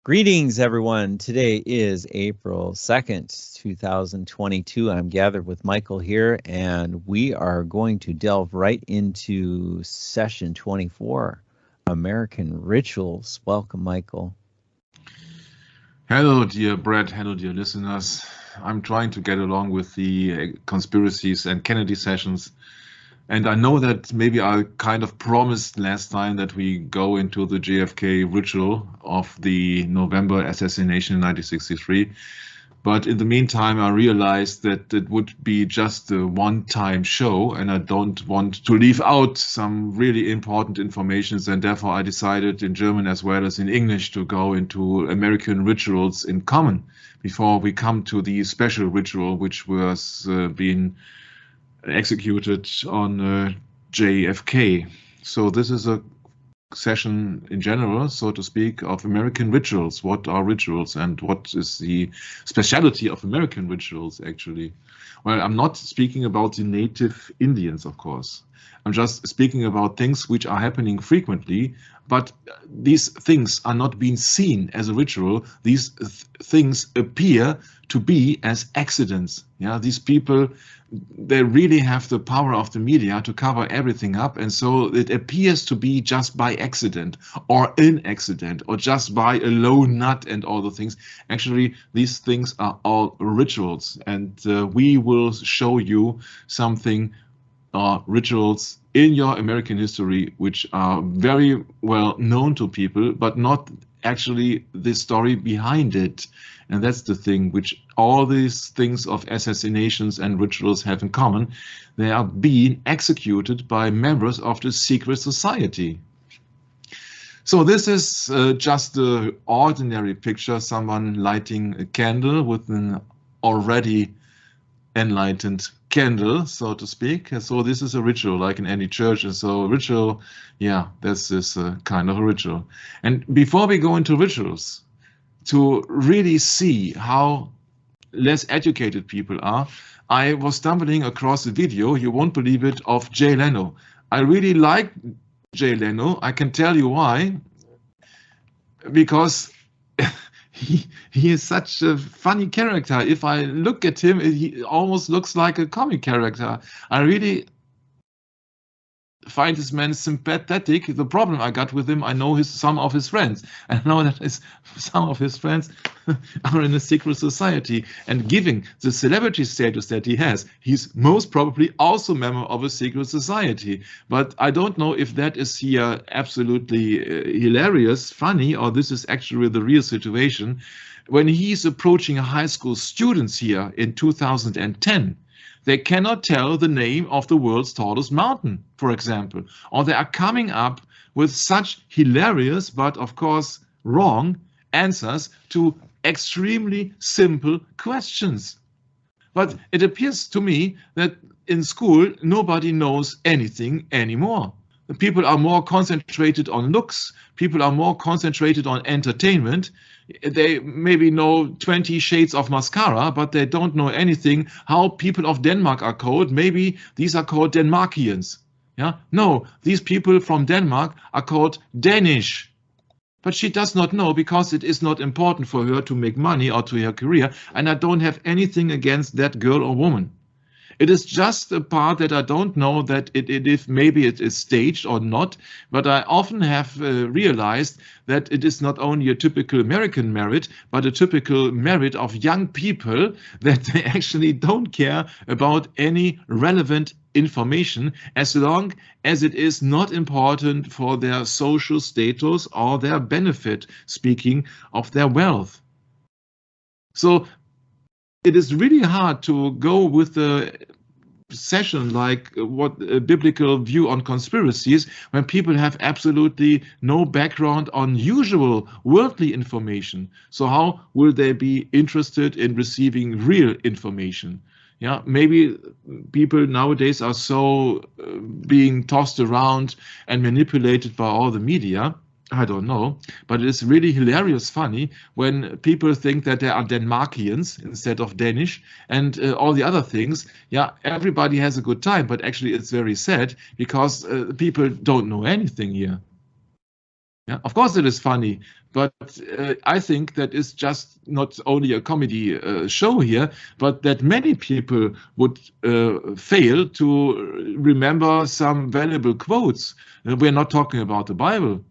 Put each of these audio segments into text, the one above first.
Greetings, everyone. Today is April 2nd, 2022. I'm gathered with Michael here, and we are going to delve right into session 24, American Rituals. Welcome, Michael. Hello, dear Brad. Hello, dear listeners. I'm trying to get along with the conspiracies and Kennedy sessions. And I know that maybe I kind of promised last time that we go into the JFK ritual of the November assassination in 1963. But in the meantime, I realized that it would be just a one-time show, and I don't want to leave out some really important information. And therefore, I decided in German as well as in English to go into American rituals in common before we come to the special ritual, which was being executed on JFK. So this is a session in general, so to speak, of American rituals. What are rituals and what is the speciality of American rituals, actually? Well, I'm not speaking about the native Indians, of course. I'm just speaking about things which are happening frequently, but these things are not being seen as a ritual. These things appear to be as accidents. Yeah, these people, they really have the power of the media to cover everything up, and so it appears to be just by accident or an accident or just by a lone nut and all the things. Actually, these things are all rituals, and we will show you something rituals in your American history which are very well known to people, but not actually the story behind it. And that's the thing which all these things of assassinations and rituals have in common. They are being executed by members of the secret society. So this is just an ordinary picture, someone lighting a candle with an already enlightened candle, so to speak. So this is a ritual like in any church. And so ritual, yeah, this is a kind of a ritual. And before we go into rituals, to really see how less educated people are, I was stumbling across a video, you won't believe it, of Jay Leno. I really like Jay Leno. I can tell you why. Because he is such a funny character. If I look at him, he almost looks like a comic character. I really find this man sympathetic. The problem I got with him, I know some of his friends. I know that some of his friends are in a secret society, and given the celebrity status that he has, he's most probably also a member of a secret society. But I don't know if that is here absolutely hilarious, funny, or this is actually the real situation. When he's approaching high school students here in 2010, they cannot tell the name of the world's tallest mountain, for example, or they are coming up with such hilarious, but of course wrong, answers to extremely simple questions. But it appears to me that in school, nobody knows anything anymore. The people are more concentrated on looks. People are more concentrated on entertainment. They maybe know 20 shades of mascara, but they don't know anything how people of Denmark are called. Maybe these are called Denmarkians. Yeah? No, these people from Denmark are called Danish. But she does not know because it is not important for her to make money or to her career. And I don't have anything against that girl or woman. It is just a part that I don't know that if maybe it is staged or not, but I often have realized that it is not only a typical American merit, but a typical merit of young people that they actually don't care about any relevant information as long as it is not important for their social status or their benefit, speaking of their wealth. So it is really hard to go with a session like what a biblical view on conspiracies when people have absolutely no background on usual worldly information. So how will they be interested in receiving real information? Yeah, maybe people nowadays are so being tossed around and manipulated by all the media. I don't know, but it is really hilarious funny when people think that they are Denmarkians instead of Danish and all the other things. Yeah, everybody has a good time, but actually it's very sad because people don't know anything here. Yeah, of course it is funny, but I think that is just not only a comedy show here, but that many people would fail to remember some valuable quotes. We're not talking about the Bible.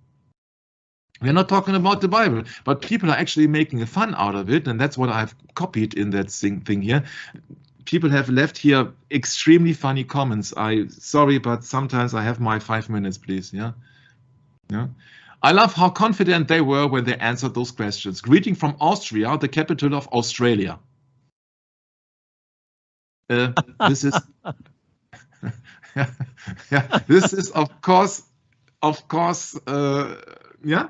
We're not talking about the Bible, but people are actually making a fun out of it, and that's what I've copied in that thing here. People have left here extremely funny comments. Sorry, but sometimes I have my 5 minutes, please. Yeah. Yeah. I love how confident they were when they answered those questions. Greeting from Austria, the capital of Australia. This is, yeah, this is of course, yeah.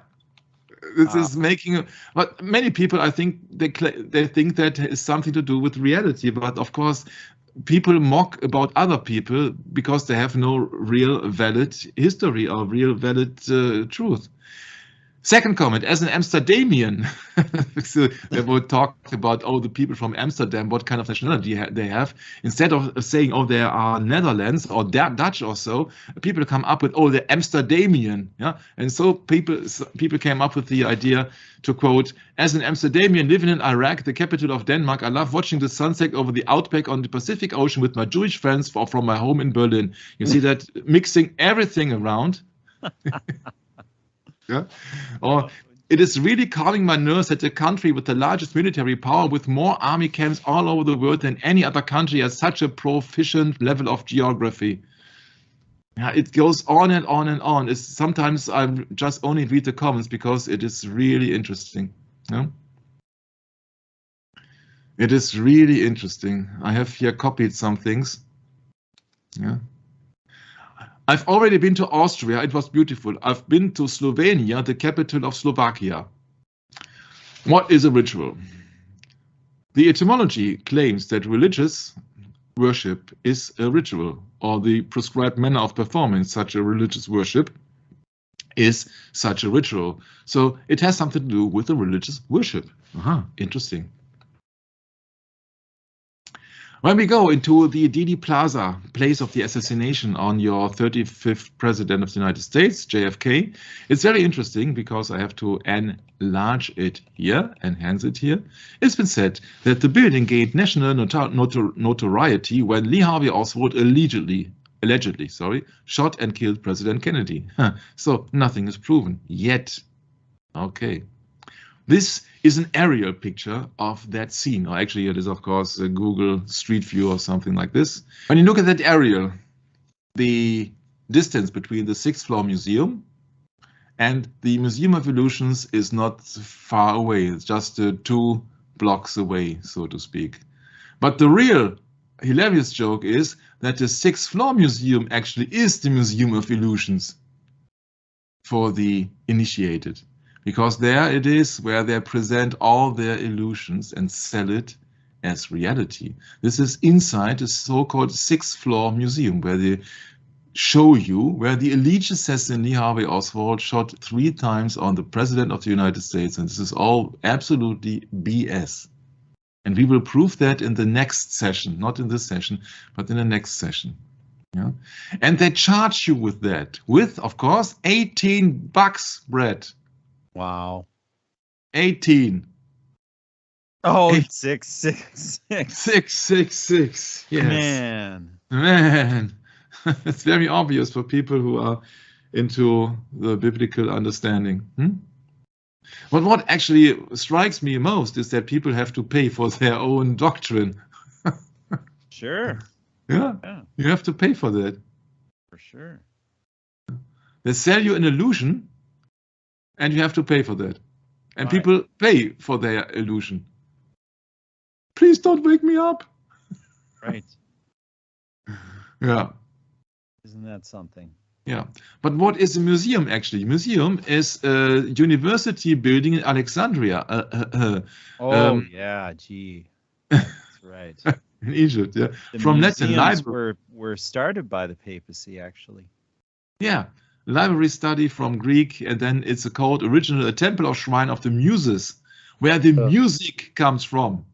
This is making, but many people, I think, they think that is something to do with reality. But of course, people mock about other people because they have no real valid history or real valid truth. Second comment, as an Amsterdamian, so they would talk about, oh, the people from Amsterdam, what kind of nationality they have. Instead of saying, oh, they are Netherlands or Dutch or so, people come up with, oh, they're Amsterdamian. Yeah, and so people came up with the idea to quote, as an Amsterdamian living in Iraq, the capital of Denmark, I love watching the sunset over the outback on the Pacific Ocean with my Jewish friends from my home in Berlin. You see that mixing everything around. Yeah. Or it is really calming my nerves that a country with the largest military power, with more army camps all over the world than any other country, has such a proficient level of geography. Yeah, it goes on and on and on. Sometimes I just only read the comments because it is really interesting. Yeah? It is really interesting. I have here copied some things. Yeah. I've already been to Austria, it was beautiful. I've been to Slovenia, the capital of Slovakia. What is a ritual? The etymology claims that religious worship is a ritual, or the prescribed manner of performing such a religious worship is such a ritual. So it has something to do with the religious worship. Interesting. When we go into the Didi Plaza, place of the assassination on your 35th President of the United States, JFK, it's very interesting because I have to enlarge it here, enhance it here. It's been said that the building gained national notoriety when Lee Harvey Oswald allegedly shot and killed President Kennedy. So nothing is proven yet. Okay. This is an aerial picture of that scene. Or actually, it is, of course, a Google Street View or something like this. When you look at that aerial, the distance between the 6th floor museum and the Museum of Illusions is not far away. It's just 2 blocks away, so to speak. But the real hilarious joke is that the 6th floor museum actually is the Museum of Illusions for the initiated. Because there it is where they present all their illusions and sell it as reality. This is inside a so-called 6th floor museum where they show you where the alleged assassin Lee Harvey Oswald shot 3 times on the President of the United States. And this is all absolutely BS. And we will prove that in the next session, not in this session, but in the next session. Yeah. And they charge you with that, with, of course, $18, Brett. Wow. 18. Oh, 666. 666. Yes. Man. It's very obvious for people who are into the biblical understanding. But what actually strikes me most is that people have to pay for their own doctrine. Sure. Yeah. You have to pay for that. For sure. They sell you an illusion, and you have to pay for that. And people pay for their illusion. Please don't wake me up. Right. Yeah. Isn't that something? Yeah. But what is a museum actually? Museum is a university building in Alexandria. Yeah, gee. That's right. In Egypt, yeah. The From Latin, were started by the papacy, actually. Yeah. Library study from Greek, and then it's called original a temple or shrine of the muses, where the music comes from.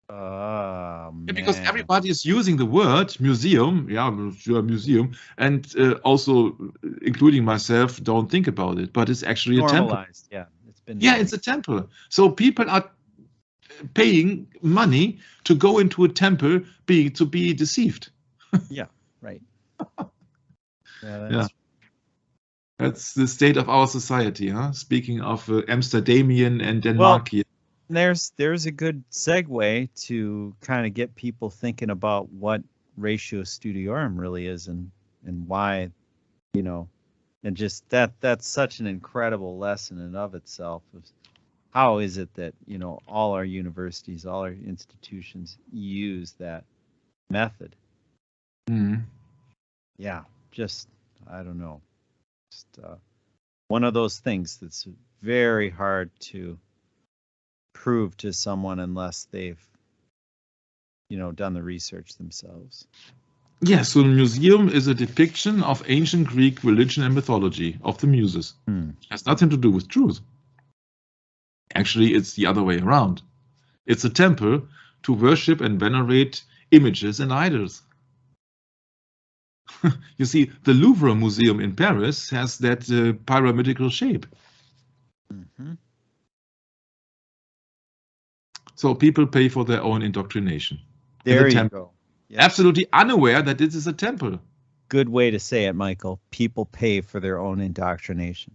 Oh, Yeah, because man. everybody is using the word museum, yeah, museum, and also including myself, don't think about it, but it's actually a temple. Normalized. Yeah, it's been Yeah, it's a temple. So people are paying money to go into a temple to be deceived. Yeah, right. Yeah, Yeah. that's That's the state of our society, huh? Speaking of Amsterdamian and well, Denmarkian. there's a good segue to kind of get people thinking about what ratio studiorum really is and why, you know, and just that's such an incredible lesson in of itself. How is it that, all our universities, all our institutions use that method? Mm. Yeah, just I don't know. Just one of those things that's very hard to prove to someone unless they've, done the research themselves. Yeah, so the museum is a depiction of ancient Greek religion and mythology of the Muses. Has nothing to do with truth. Actually, it's the other way around. It's a temple to worship and venerate images and idols. You see, the Louvre Museum in Paris has that pyramidical shape. Mm-hmm. So people pay for their own indoctrination. There you go. Yes. Absolutely unaware that this is a temple. Good way to say it, Michael. People pay for their own indoctrination.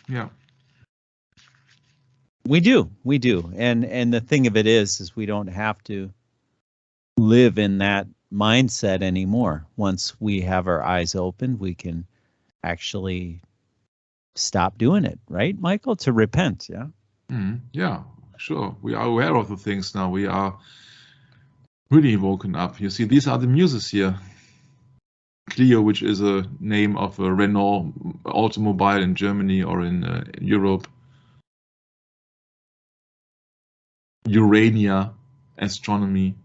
Yeah. We do. And the thing of it is we don't have to live in that mindset anymore. Once we have our eyes open, we can actually stop doing it, right, Michael? To repent, yeah? Yeah, sure. We are aware of the things now. We are really woken up. You see, these are the Muses here. Clio, which is a name of a Renault automobile in Germany or in Europe. Urania, astronomy.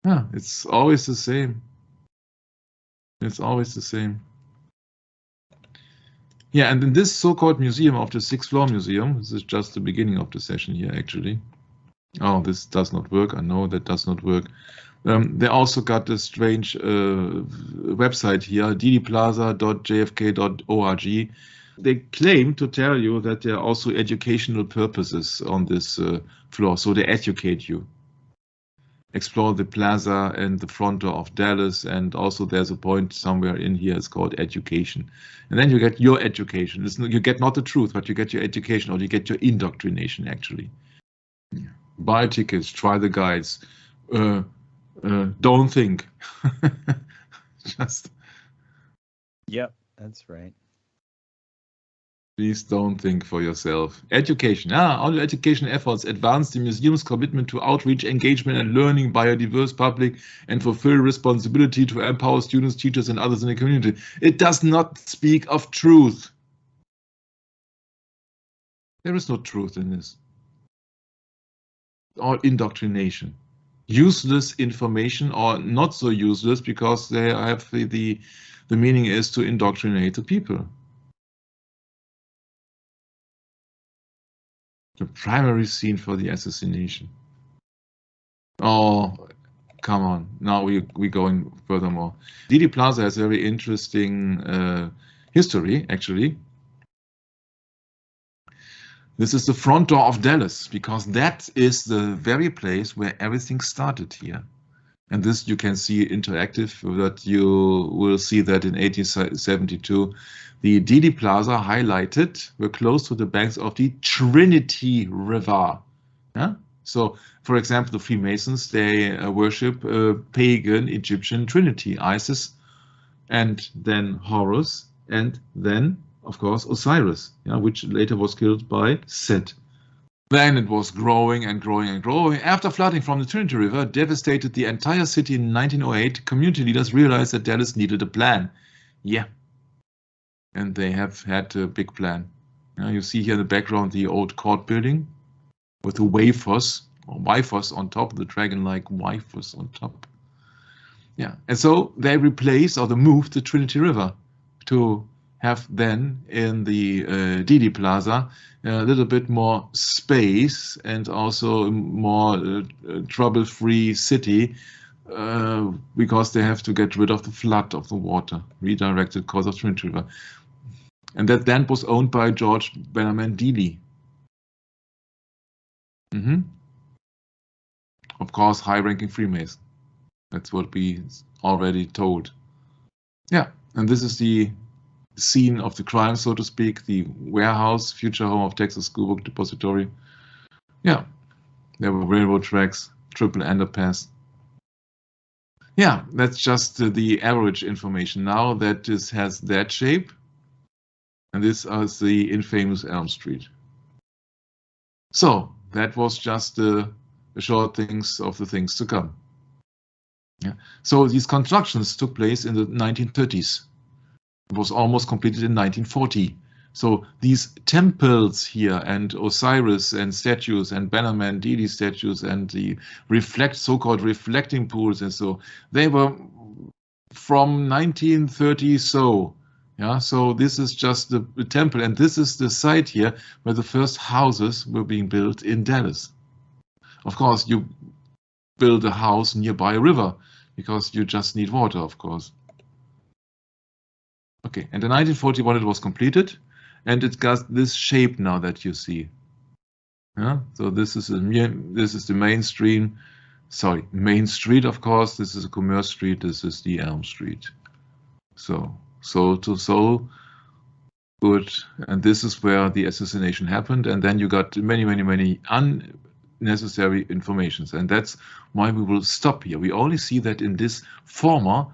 Yeah, it's always the same. It's always the same. Yeah, and in this so-called museum of the sixth floor museum, this is just the beginning of the session here, actually. Oh, this does not work. I know that does not work. They also got this strange website here, ddplaza.jfk.org. They claim to tell you that there are also educational purposes on this floor, so they educate you. Explore the plaza and the front door of Dallas, and also there's a point somewhere in here, it's called education. And then you get your education. You get not the truth, but you get your education, or you get your indoctrination, actually. Buy tickets, try the guides, don't think. Just. Yep, that's right. Please don't think for yourself. Education. All education efforts advance the museum's commitment to outreach, engagement, and learning by a diverse public and fulfill responsibility to empower students, teachers, and others in the community. It does not speak of truth. There is no truth in this. All indoctrination. Useless information, or not so useless, because they have the meaning is to indoctrinate the people. The primary scene for the assassination. Oh, come on. Now we're going furthermore. Didi Plaza has a very interesting history, actually. This is the front door of Dallas, because that is the very place where everything started here. And this you can see interactive, that you will see that in 1872, the Didi Plaza highlighted were close to the banks of the Trinity River. Yeah? So, for example, the Freemasons, they worship pagan Egyptian Trinity, Isis, and then Horus, and then, of course, Osiris, which later was killed by Set. Then it was growing and growing and growing. After flooding from the Trinity River devastated the entire city in 1908, community leaders realized that Dallas needed a plan. Yeah. And they have had a big plan. You see here in the background the old court building with the wafers on top, the dragon-like wafers on top. Yeah. And so they replaced, or they moved the Trinity River to have then in the Didi Plaza a little bit more space and also a more trouble-free city, because they have to get rid of the flood of the water, redirected course of Trinity River. And that land was owned by George Benjamin Didi. Of course, high-ranking Freemason. That's what we already told. Yeah, and this is the scene of the crime, so to speak, the warehouse, future home of Texas School Book Depository. Yeah, there were railroad tracks, triple underpass. Yeah, that's just the average information. Now that this has that shape, and this is the infamous Elm Street. So that was just the short things of the things to come. Yeah. So these constructions took place in the 1930s. It was almost completed in 1940. So these temples here and Osiris and statues and Bannerman Didi statues and the so-called reflecting pools and so, they were from 1930 so. Yeah, so this is just the temple, and this is the site here where the first houses were being built in Dallas. Of course, you build a house nearby a river because you just need water, of course. Okay, and in 1941 it was completed, and it got this shape now that you see. Yeah, so this is the main street, of course. This is a Commerce Street. This is the Elm Street. So good, and this is where the assassination happened, and then you got many unnecessary informations, and that's why we will stop here. We only see that in this former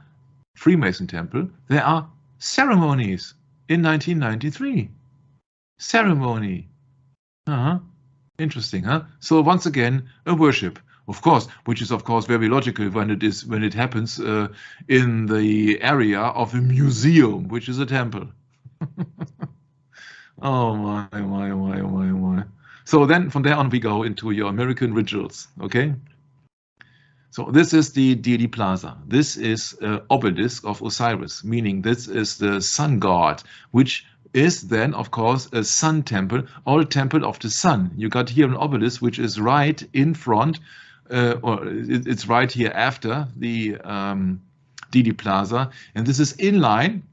Freemason temple there are ceremonies in 1993. Ceremony. Interesting, huh? So once again, a worship, of course, which is of course very logical when it happens in the area of a museum, which is a temple. Oh my. So then from there on we go into your American Rituals, okay? So this is the Didi Plaza. This is an obelisk of Osiris, meaning this is the sun god, which is then, of course, a sun temple, or a temple of the sun. You got here an obelisk, which is right in front, or it's right here after the Didi Plaza, and this is in line.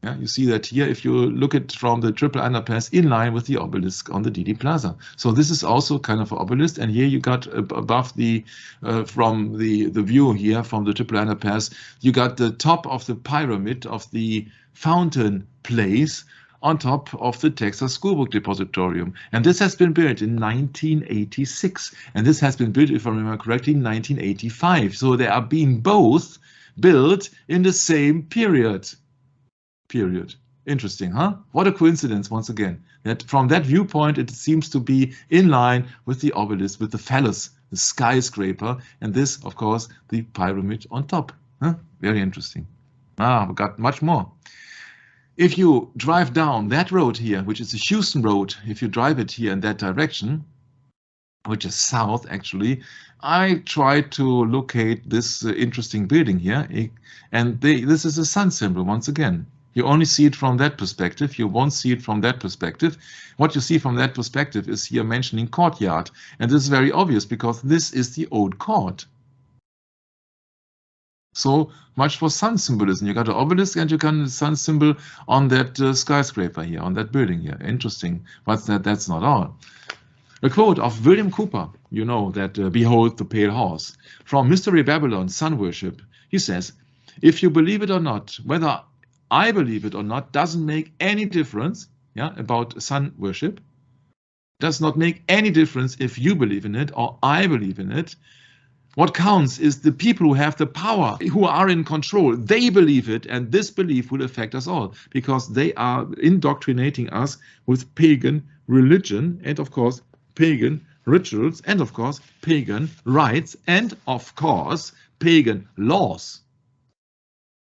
Yeah, you see that here, if you look at from the triple underpass, in line with the obelisk on the Didi Plaza. So this is also kind of an obelisk, and here you got above the, from the view here from the triple underpass, you got the top of the pyramid of the fountain place on top of the Texas School Book Depositorium. And this has been built in 1986, and this has been built, if I remember correctly, in 1985. So they are being both built in the same period. Interesting, huh? What a coincidence, once again. That from that viewpoint, it seems to be in line with the obelisk, with the phallus, the skyscraper, and this, of course, the pyramid on top. Huh? Very interesting. We've got much more. If you drive down that road here, which is the Houston Road, if you drive it here in that direction, which is south actually, I tried to locate this interesting building here, and this is a sun symbol once again. You only see it from that perspective. You won't see it from that perspective. What you see from that perspective is here mentioning courtyard. And this is very obvious because this is the old court. So much for sun symbolism. You got an obelisk and you got a sun symbol on that skyscraper here, on that building here. Interesting, but that's not all. A quote of William Cooper, you know that behold the pale horse. From Mystery Babylon, Sun Worship, he says, if you believe it or not, whether I believe it or not, doesn't make any difference, yeah, about sun worship. Does not make any difference if you believe in it or I believe in it. What counts is the people who have the power, who are in control. They believe it, and this belief will affect us all because they are indoctrinating us with pagan religion and, of course, pagan rituals and, of course, pagan rites and, of course, pagan laws.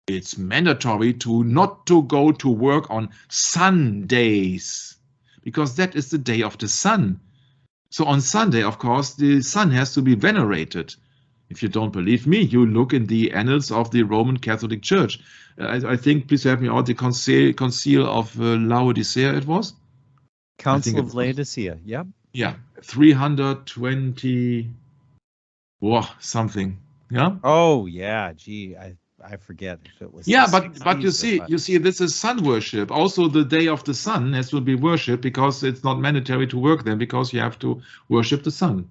It's mandatory not to go to work on Sundays because that is the day of the sun. So on Sunday, of course, the sun has to be venerated. If you don't believe me, you look in the annals of the Roman Catholic Church. I think, please help me out, the Concile of Laodicea it was? Council of Laodicea, yep. Yeah, 320, something, yeah? Oh, yeah, gee, I forget if it was. Yeah, but you see, this is sun worship. Also, the day of the sun has to be worshipped because it's not mandatory to work there because you have to worship the sun.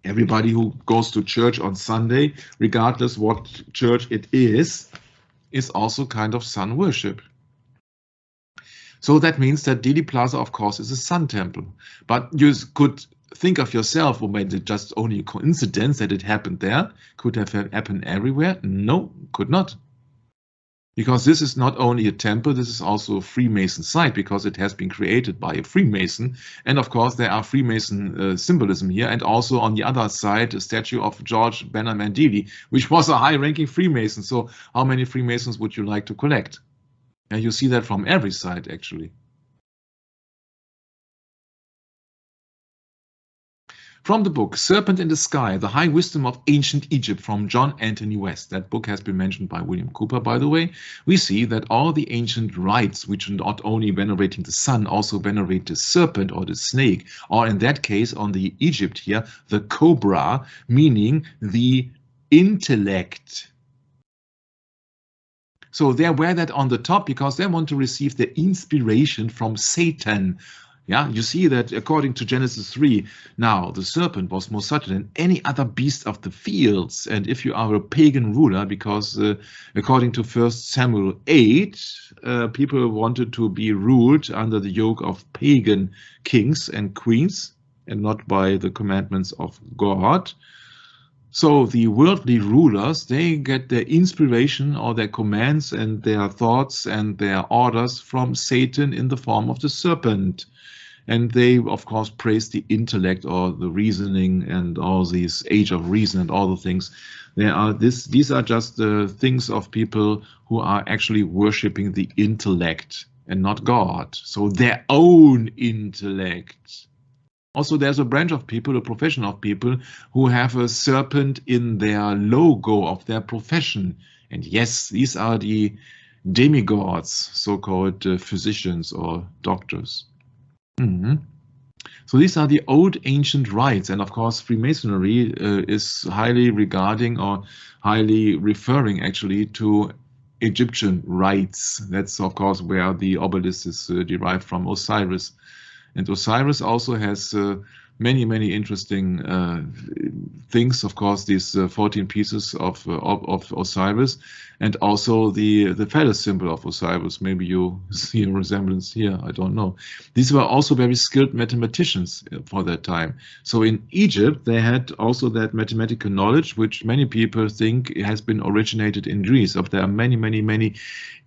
Everybody who goes to church on Sunday, regardless what church it is also kind of sun worship. So that means that Dealey Plaza, of course, is a sun temple. But you could think of yourself, or maybe just only a coincidence that it happened there. Could have happened everywhere? No, could not. Because this is not only a temple, this is also a Freemason site because it has been created by a Freemason. And of course, there are Freemason symbolism here. And also on the other side, a statue of George Bannerman Dealey, which was a high-ranking Freemason. So how many Freemasons would you like to collect? And you see that from every side, actually. From the book Serpent in the Sky, The High Wisdom of Ancient Egypt from John Anthony West. That book has been mentioned by William Cooper, by the way. We see that all the ancient rites, which are not only venerating the sun, also venerate the serpent or the snake, or in that case, on the Egypt here, the cobra, meaning the intellect. So they wear that on the top because they want to receive the inspiration from Satan. Yeah, you see that according to Genesis 3, now the serpent was more subtle than any other beast of the fields. And if you are a pagan ruler, because according to 1 Samuel 8, people wanted to be ruled under the yoke of pagan kings and queens and not by the commandments of God. So the worldly rulers, they get their inspiration or their commands and their thoughts and their orders from Satan in the form of the serpent. And they, of course, praise the intellect or the reasoning and all these age of reason and all the things. These are just the things of people who are actually worshipping the intellect and not God. So their own intellect. Also, there's a branch of people, a profession of people who have a serpent in their logo of their profession. And yes, these are the demigods, so-called physicians or doctors. So these are the old ancient rites, and of course Freemasonry is highly regarding or highly referring actually to Egyptian rites. That's of course where the obelisk is derived from Osiris, and Osiris also has many interesting things. Of course, these 14 pieces of Osiris, and also the phallus symbol of Osiris. Maybe you see a resemblance here. I don't know. These were also very skilled mathematicians for that time. So in Egypt, they had also that mathematical knowledge, which many people think has been originated in Greece. There are many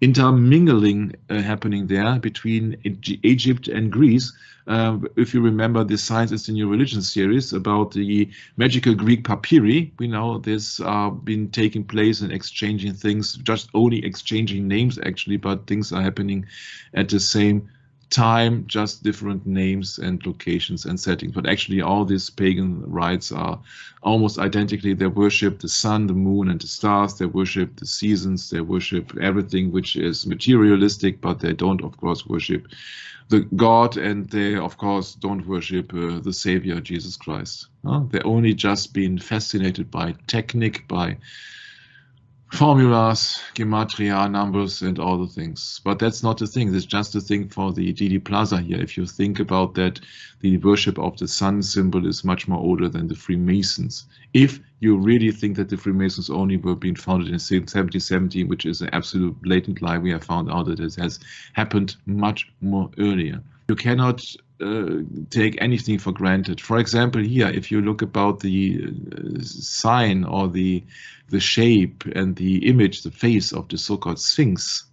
intermingling happening there between Egypt and Greece. If you remember the Science is the New Religion series about the magical Greek papyri, we know this been taking place and exchanging things, just only exchanging names actually, but things are happening at the same time, just different names and locations and settings. But actually all these pagan rites are almost identically. They worship the sun, the moon, and the stars. They worship the seasons. They worship everything which is materialistic, but they don't, of course, worship the God, and they, of course, don't worship the Savior, Jesus Christ. They only just been fascinated by technique, by formulas, gematria, numbers, and all the things. But that's not the thing. It's just the thing for the Dealey Plaza here. If you think about that, the worship of the sun symbol is much more older than the Freemasons. If you really think that the Freemasons only were being founded in 1770, which is an absolute blatant lie, we have found out that it has happened much more earlier. You cannot take anything for granted. For example, here, if you look about the sign or the shape and the image, the face of the so-called Sphinx,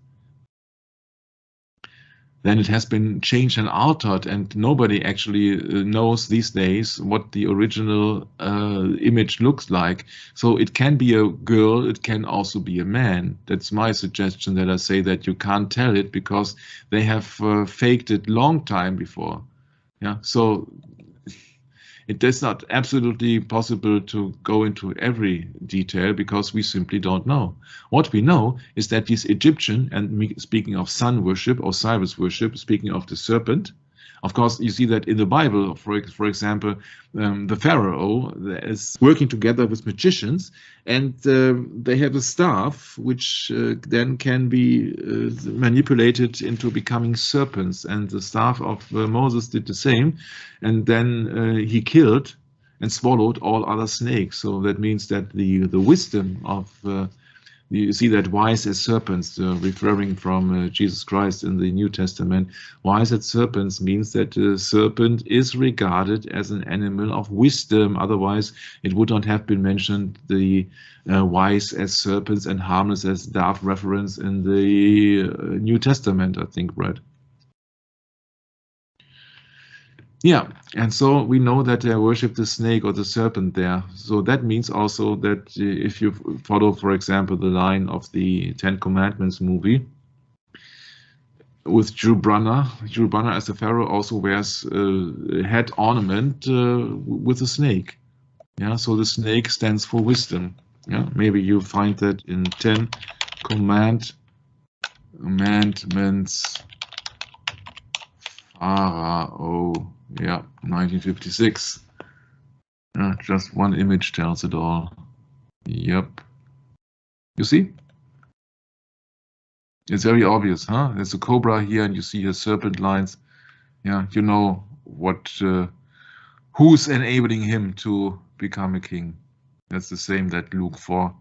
then it has been changed and altered, and nobody actually knows these days what the original image looks like. So it can be a girl, it can also be a man. That's my suggestion, that I say that you can't tell it because they have faked it long time before. Yeah, so It is not absolutely possible to go into every detail because we simply don't know. What we know is that these Egyptian, and speaking of sun worship, Osiris worship, speaking of the serpent, of course, you see that in the Bible, for example, the Pharaoh is working together with magicians, and they have a staff which then can be manipulated into becoming serpents. And the staff of Moses did the same, and then he killed and swallowed all other snakes. So that means that the wisdom of you see that wise as serpents, referring from Jesus Christ in the New Testament. Wise as serpents means that the serpent is regarded as an animal of wisdom. Otherwise, it would not have been mentioned the wise as serpents and harmless as doves reference in the New Testament, I think, right? Yeah, and so we know that they worship the snake or the serpent there. So that means also that if you follow, for example, the line of the Ten Commandments movie with Drew Brunner as the Pharaoh also wears a head ornament with a snake. Yeah, so the snake stands for wisdom. Yeah, maybe you find that in 10 Commandments. Pharaoh. Yeah, 1956. Just one image tells it all. Yep. You see? It's very obvious, huh? There's a cobra here, and you see here serpent lines. Yeah, you know what? Who's enabling him to become a king? That's the same that Luke 4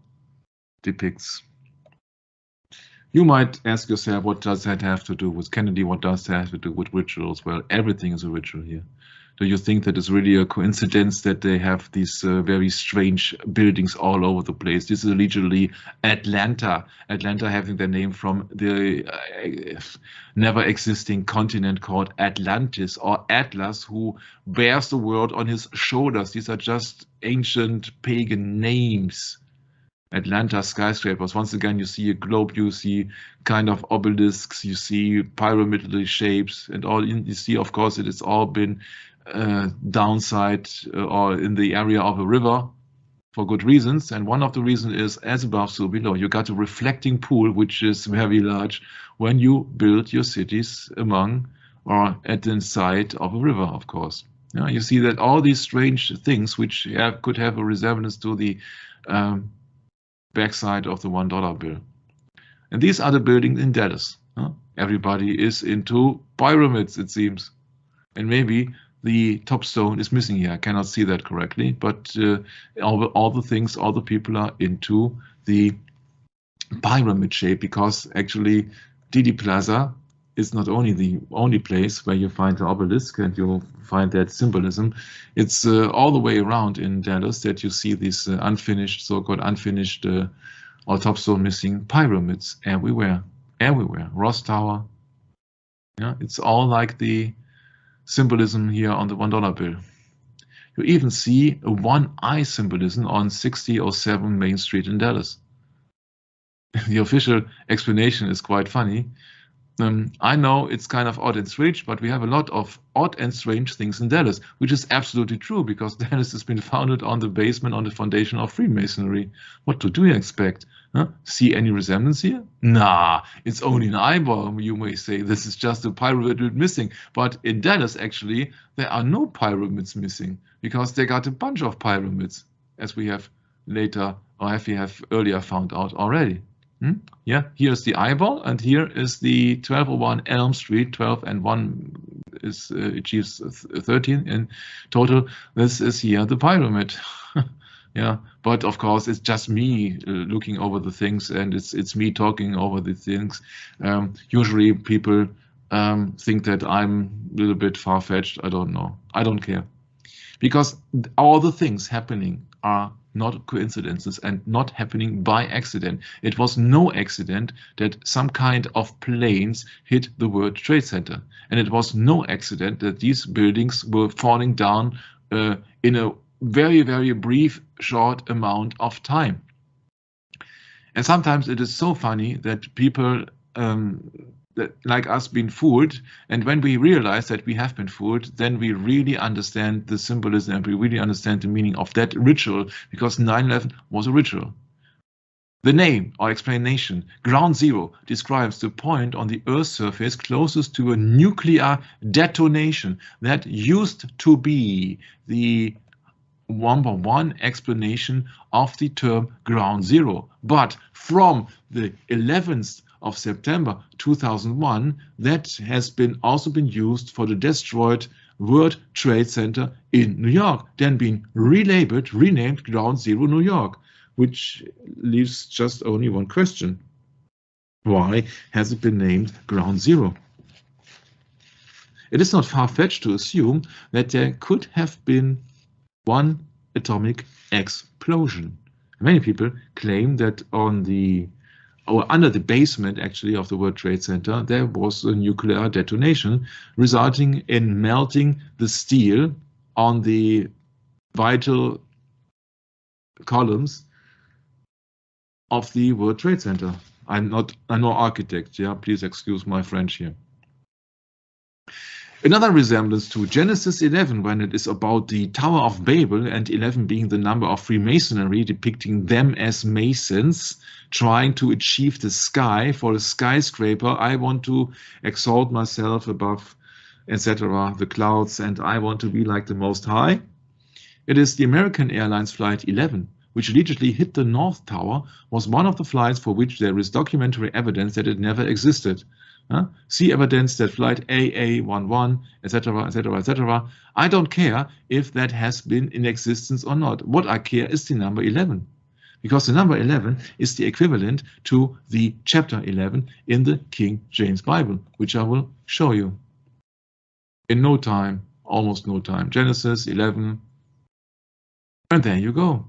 depicts. You might ask yourself, what does that have to do with Kennedy? What does that have to do with rituals? Well, everything is a ritual here. Do you think that it's really a coincidence that they have these very strange buildings all over the place? This is literally Atlanta. Atlanta having their name from the never existing continent called Atlantis, or Atlas, who bears the world on his shoulders. These are just ancient pagan names. Atlanta skyscrapers. Once again, you see a globe, you see kind of obelisks, you see pyramidal shapes, and all you see, of course, it has all been downside or in the area of a river for good reasons. And one of the reasons is as above, so below. You got a reflecting pool, which is very large when you build your cities among or at the side of a river, of course. Yeah, you see that all these strange things, which could have a resemblance to the backside of the $1 bill. And these are the buildings in Dallas. Huh? Everybody is into pyramids, it seems. And maybe the top stone is missing here. I cannot see that correctly, but all the things, all the people are into the pyramid shape, because actually Didi Plaza is not only the only place where you find the obelisk and you'll find that symbolism. It's all the way around in Dallas that you see these unfinished, so-called unfinished or top stone missing pyramids everywhere, everywhere. Ross Tower. Yeah, it's all like the symbolism here on the $1 bill. You even see a one-eye symbolism on 6007 Main Street in Dallas. The official explanation is quite funny. I know it's kind of odd and strange, but we have a lot of odd and strange things in Dallas, which is absolutely true, because Dallas has been founded on the basement, on the foundation of Freemasonry. What do you expect? Huh? See any resemblance here? Nah, it's only an eyeball, you may say. This is just a pyramid missing. But in Dallas, actually, there are no pyramids missing, because they got a bunch of pyramids, as we have later, or have we have earlier found out already. Yeah, here's the eyeball, and here is the 1201 Elm Street. 12 and 1 is achieves 13 in total. This is here the pyramid. Yeah, but of course it's just me looking over the things, and it's me talking over the things. Usually people think that I'm a little bit far-fetched. I don't know. I don't care, because all the things happening are not coincidences and not happening by accident. It was no accident that some kind of planes hit the World Trade Center. And it was no accident that these buildings were falling down in a very, very brief, short amount of time. And sometimes it is so funny that people like us being fooled. And when we realize that we have been fooled, then we really understand the symbolism and we really understand the meaning of that ritual, because 9/11 was a ritual. The name or explanation, ground zero, describes the point on the Earth's surface closest to a nuclear detonation. That used to be the number one explanation of the term ground zero. But from the 11th of September 2001, that has also been used for the destroyed World Trade Center in New York, then been relabeled, renamed Ground Zero New York, which leaves just only one question. Why has it been named Ground Zero? It is not far-fetched to assume that there could have been one atomic explosion. Many people claim that under the basement actually of the World Trade Center, there was a nuclear detonation resulting in melting the steel on the vital columns of the World Trade Center. I'm no architect, yeah, please excuse my French here. Another resemblance to Genesis 11, when it is about the Tower of Babel, and 11 being the number of Freemasonry, depicting them as masons trying to achieve the sky for a skyscraper. I want to exalt myself above, etc., the clouds, and I want to be like the Most High. It is the American Airlines Flight 11, which allegedly hit the North Tower, was one of the flights for which there is documentary evidence that it never existed. See evidence that flight AA11, etc., etc., etc. I don't care if that has been in existence or not. What I care is the number 11, because the number 11 is the equivalent to the chapter 11 in the King James Bible, which I will show you in no time, almost no time. Genesis 11, and there you go.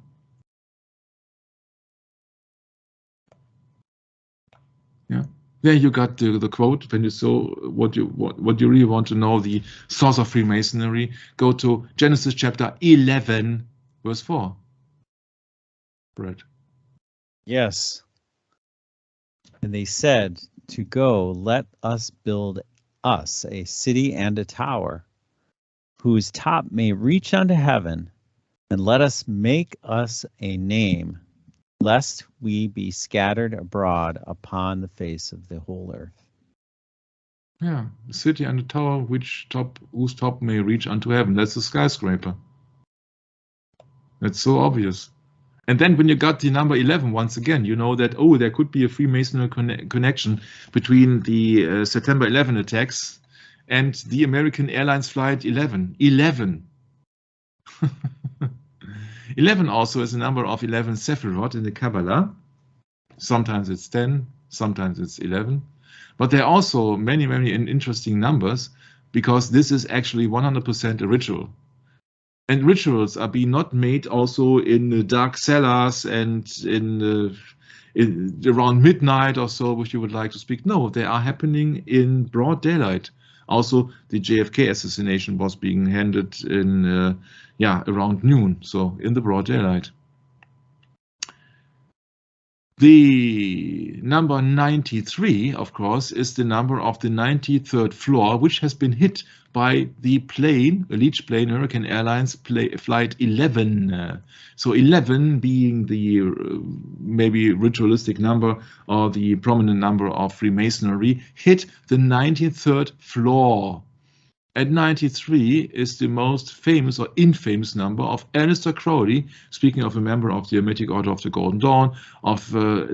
Yeah. There you got the quote. When you saw what you really want to know, the source of Freemasonry, go to Genesis chapter 11, verse 4. Right. Yes. And they said to go, let us build us a city and a tower, whose top may reach unto heaven, and let us make us a name, lest we be scattered abroad upon the face of the whole earth. Yeah, a city and a tower whose top may reach unto heaven. That's a skyscraper. That's so obvious. And then when you got the number 11, once again, you know that, oh, there could be a Freemasonry connection between the September 11 attacks and the American Airlines Flight 11. 11. 11 also is a number of 11 Sephirot in the Kabbalah. Sometimes it's 10, sometimes it's 11. But there are also many, many interesting numbers, because this is actually 100% a ritual. And rituals are being not made also in the dark cellars and in around midnight or so, which you would like to speak. No, they are happening in broad daylight. Also, the JFK assassination was being handed in, around noon, so in the broad daylight. The number 93, of course, is the number of the 93rd floor, which has been hit by the plane, a Leech plane, American Airlines Flight 11. So 11 being the maybe ritualistic number or the prominent number of Freemasonry, hit the 93rd floor. And 93 is the most famous or infamous number of Aleister Crowley, speaking of a member of the Hermetic Order of the Golden Dawn, of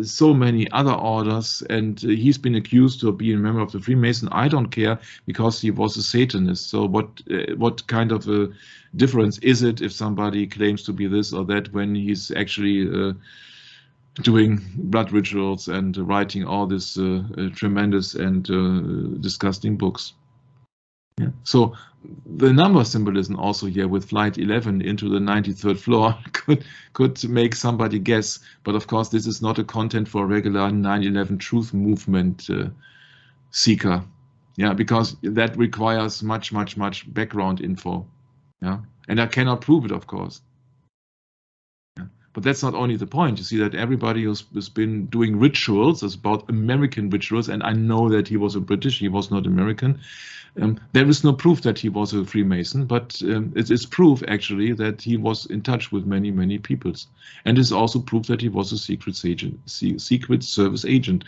so many other orders, and he's been accused of being a member of the Freemason. I don't care, because he was a Satanist. So what kind of a difference is it if somebody claims to be this or that when he's actually doing blood rituals and writing all this tremendous and disgusting books? Yeah. So the number symbolism also here with flight 11 into the 93rd floor could make somebody guess, but of course this is not a content for a regular 9/11 truth movement seeker. Yeah, because that requires much background info. Yeah, and I cannot prove it, of course. Yeah. But that's not only the point. You see that everybody who's been doing rituals is about American rituals, and I know that he was a British, he was not American. There is no proof that he was a Freemason, but it is proof actually that he was in touch with many, many peoples. And it's also proof that he was a secret service agent.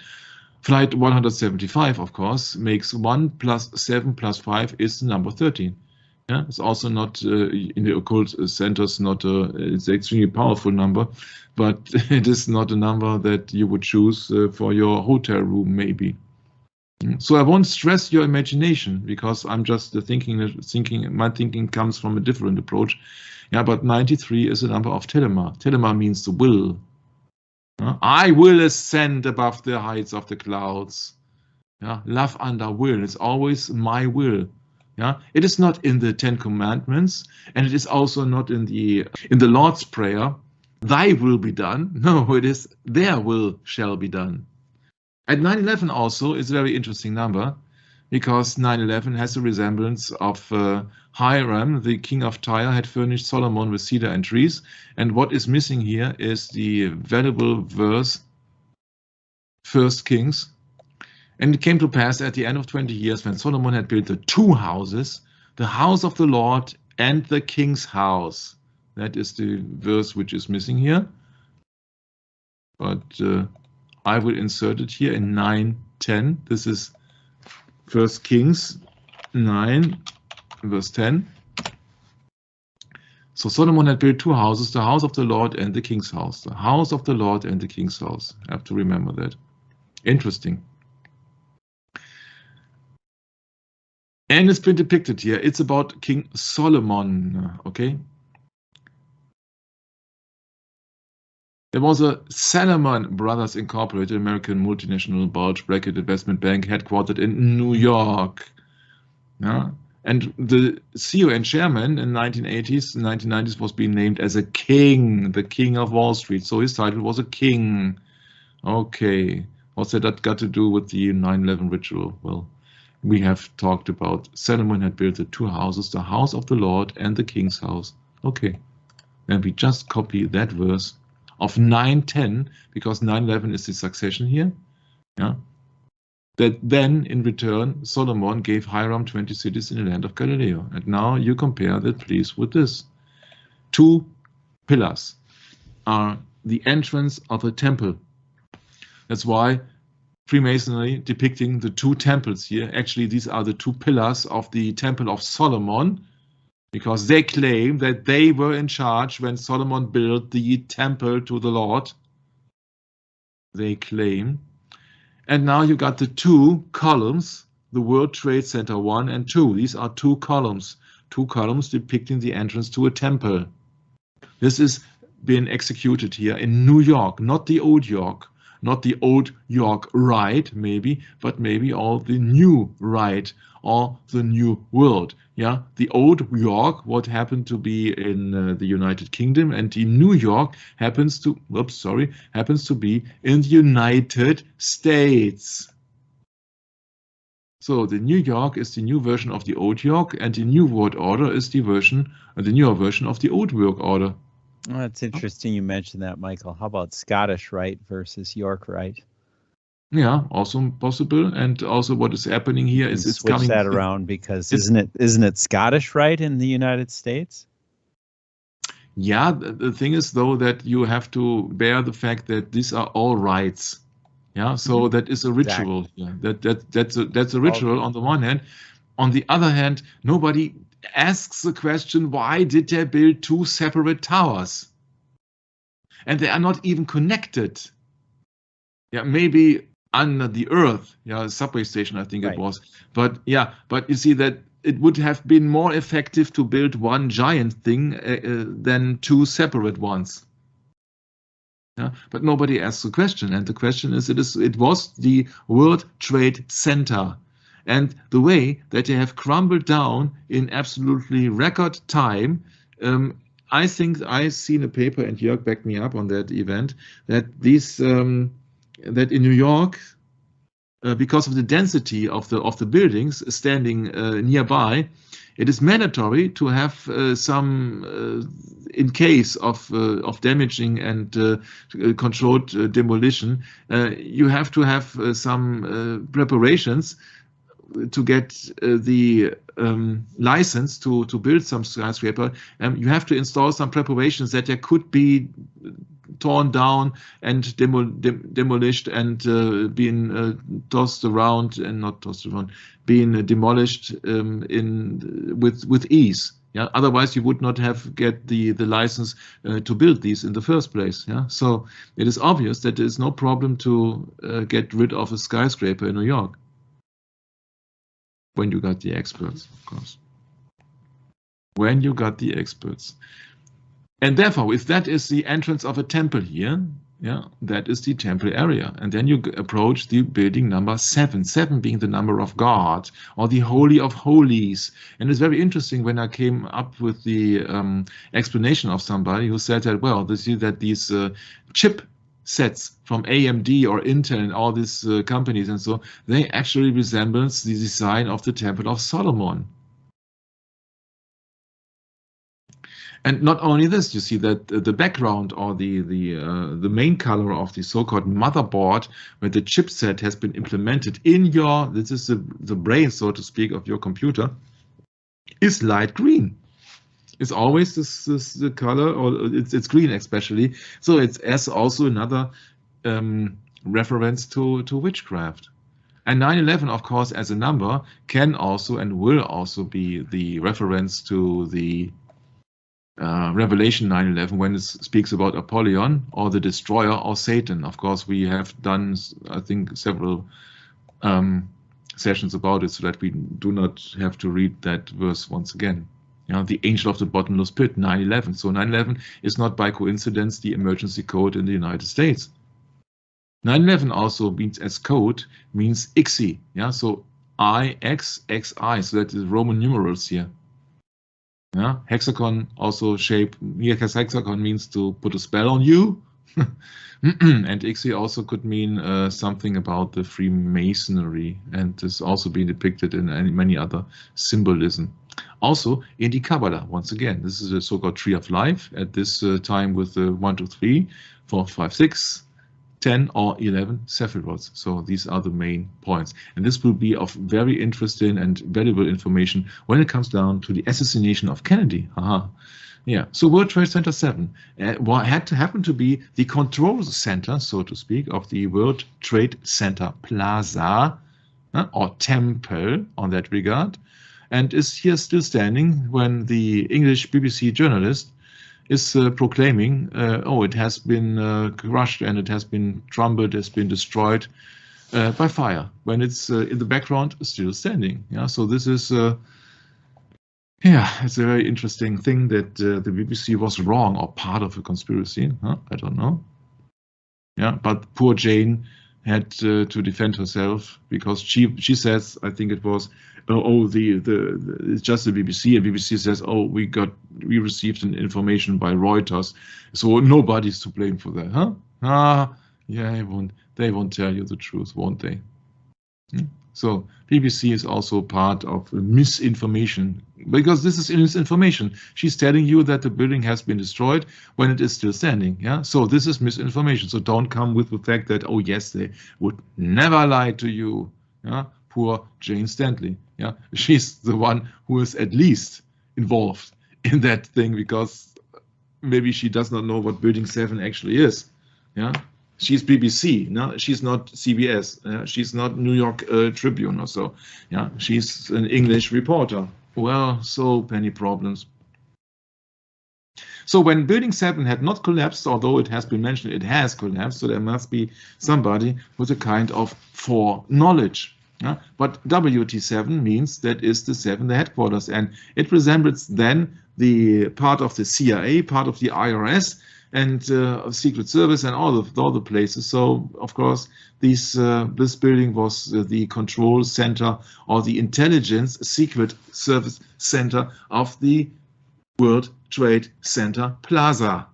Flight 175, of course, makes 1 + 7 + 5 is the number 13. Yeah, it's also not in the occult centers, not it's an extremely powerful number, but it is not a number that you would choose for your hotel room, maybe. So I won't stress your imagination, because I'm just thinking. My thinking comes from a different approach. Yeah, but 93 is a number of telema. Telema means the will. I will ascend above the heights of the clouds. Yeah, love under will. It's always my will. Yeah, it is not in the 10 Commandments, and it is also not in the Lord's Prayer. Thy will be done. No, it is their will shall be done. At 9/11 also is a very interesting number, because 9/11 has a resemblance of Hiram, the king of Tyre, had furnished Solomon with cedar and trees. And what is missing here is the valuable verse, 1 Kings. And it came to pass at the end of 20 years, when Solomon had built the 2 houses, the house of the Lord and the king's house. That is the verse which is missing here. But I will insert it here in 9:10. This is 1 Kings 9, verse 10. So Solomon had built 2 houses, the house of the Lord and the king's house. The house of the Lord and the king's house. I have to remember that. Interesting. And it's been depicted here. It's about King Solomon, okay? There was a Salomon Brothers Incorporated, American multinational bulge bracket investment bank headquartered in New York. Yeah? And the CEO and chairman in the 1980s and 1990s was being named as a king, the king of Wall Street. So his title was a king. Okay, what's that got to do with the 9/11 ritual? Well, we have talked about Solomon had built the 2 houses, the house of the Lord and the king's house. Okay, then we just copy that verse of 9:10, because 9/11 is the succession here. Yeah. That then, in return, Solomon gave Hiram 20 cities in the land of Galilee. And now you compare that, please, with this. 2 pillars are the entrance of a temple. That's why Freemasonry depicting the 2 temples here. Actually, these are the 2 pillars of the Temple of Solomon, because they claim that they were in charge when Solomon built the temple to the Lord. They claim. And now you got the 2 columns, the World Trade Center 1 and 2. These are 2 columns depicting the entrance to a temple. This is being executed here in New York, not the old York, not the old York Rite, maybe, but maybe all the new Rite or the new world. Yeah, the old York, what happened to be in the United Kingdom, and the New York happens to be in the United States. So the New York is the new version of the old York, and the new world order is the newer version of the old world order. Well, that's interesting you mentioned that, Michael. How about Scottish Rite versus York Rite? Yeah, also possible. And also what is happening here is it's switch coming that around, because isn't it Scottish Rite in the United States? Yeah, the thing is though that you have to bear the fact that these are all rites. Yeah, so that is a ritual. Exactly. Yeah, that's a ritual on the one hand. On the other hand, nobody asks the question, why did they build 2 separate towers? And they are not even connected. Yeah, maybe under the earth, yeah, a subway station, I think it was. But yeah, but you see that it would have been more effective to build 1 giant thing than 2 separate ones. Yeah, but nobody asks the question, and the question is, it was the World Trade Center. And the way that they have crumbled down in absolutely record time, I think I've seen a paper, and Jörg backed me up on that event, that these that in New York, because of the density of the buildings standing nearby, it is mandatory to have some, in case of damaging and controlled demolition, you have to have some preparations to get the license to build some skyscraper. You have to install some preparations that there could be torn down and demolished and being tossed around, and not tossed around, being demolished with ease. Yeah, otherwise you would not have get the license to build these in the first place. Yeah, so it is obvious that there is no problem to get rid of a skyscraper in New York when you got the experts, of course. When you got the experts. And therefore, if that is the entrance of a temple here, yeah, that is the temple area. And then you approach the building number 7, 7 being the number of God, or the Holy of Holies. And it's very interesting when I came up with the explanation of somebody who said that, well, they see that these chip sets from AMD or Intel and all these companies and so, they actually resemble the design of the Temple of Solomon. And not only this, you see that the background or the main color of the so-called motherboard, where the chipset has been implemented in your, this is the brain, so to speak, of your computer, is light green. It's always the color, or it's green especially. So it's as also another reference to witchcraft. And 9/11, of course, as a number, can also and will also be the reference to the Revelation 9/11 when it speaks about Apollyon or the destroyer or Satan. Of course, we have done, I think, several sessions about it so that we do not have to read that verse once again. You know, the angel of the bottomless pit, 9/11. So 9/11 is not by coincidence the emergency code in the United States. 9/11 also means as code, means IXI. Yeah, so IXXI, so that is Roman numerals here. Yeah, hexagon also shape, here hexagon means to put a spell on you. And IXI also could mean something about the Freemasonry, and this also being depicted in many other symbolism. Also in the Kabbalah, once again, this is a so-called tree of life at this time with 1, 2, 3, 4, 5, 6, 10 or 11 sephiroths. So these are the main points. And this will be of very interesting and valuable information when it comes down to the assassination of Kennedy. Yeah, so World Trade Center 7 had to happen to be the control center, so to speak, of the World Trade Center Plaza or temple on that regard, and is here still standing when the English BBC journalist is proclaiming, oh, it has been crushed and it has been trampled, has been destroyed by fire, when it's in the background still standing. Yeah, so this is yeah, it's a very interesting thing that the BBC was wrong or part of a conspiracy. I don't know. Yeah, but poor Jane had to defend herself because she says, I think it was, oh, it's just the BBC, and BBC says, oh, we received an information by Reuters, so nobody's to blame for that, huh? Yeah, they won't tell you the truth, won't they? So BBC is also part of misinformation, because this is misinformation. She's telling you that the building has been destroyed when it is still standing. Yeah, so this is misinformation. So don't come with the fact that, oh yes, they would never lie to you. Yeah, poor Jane Stanley. Yeah, she's the one who is at least involved in that thing, because maybe she does not know what Building 7 actually is. Yeah. She's BBC, no, she's not CBS, she's not New York Tribune or so. Yeah, she's an English reporter. Well, so many problems. So when Building 7 had not collapsed, although it has been mentioned it has collapsed, so there must be somebody with a kind of foreknowledge. But WT7 means that is the 7, the headquarters, and it resembles then the part of the CIA, part of the IRS, and Secret Service and all the places. So of course this building was the control center or the intelligence secret service center of the World Trade Center Plaza.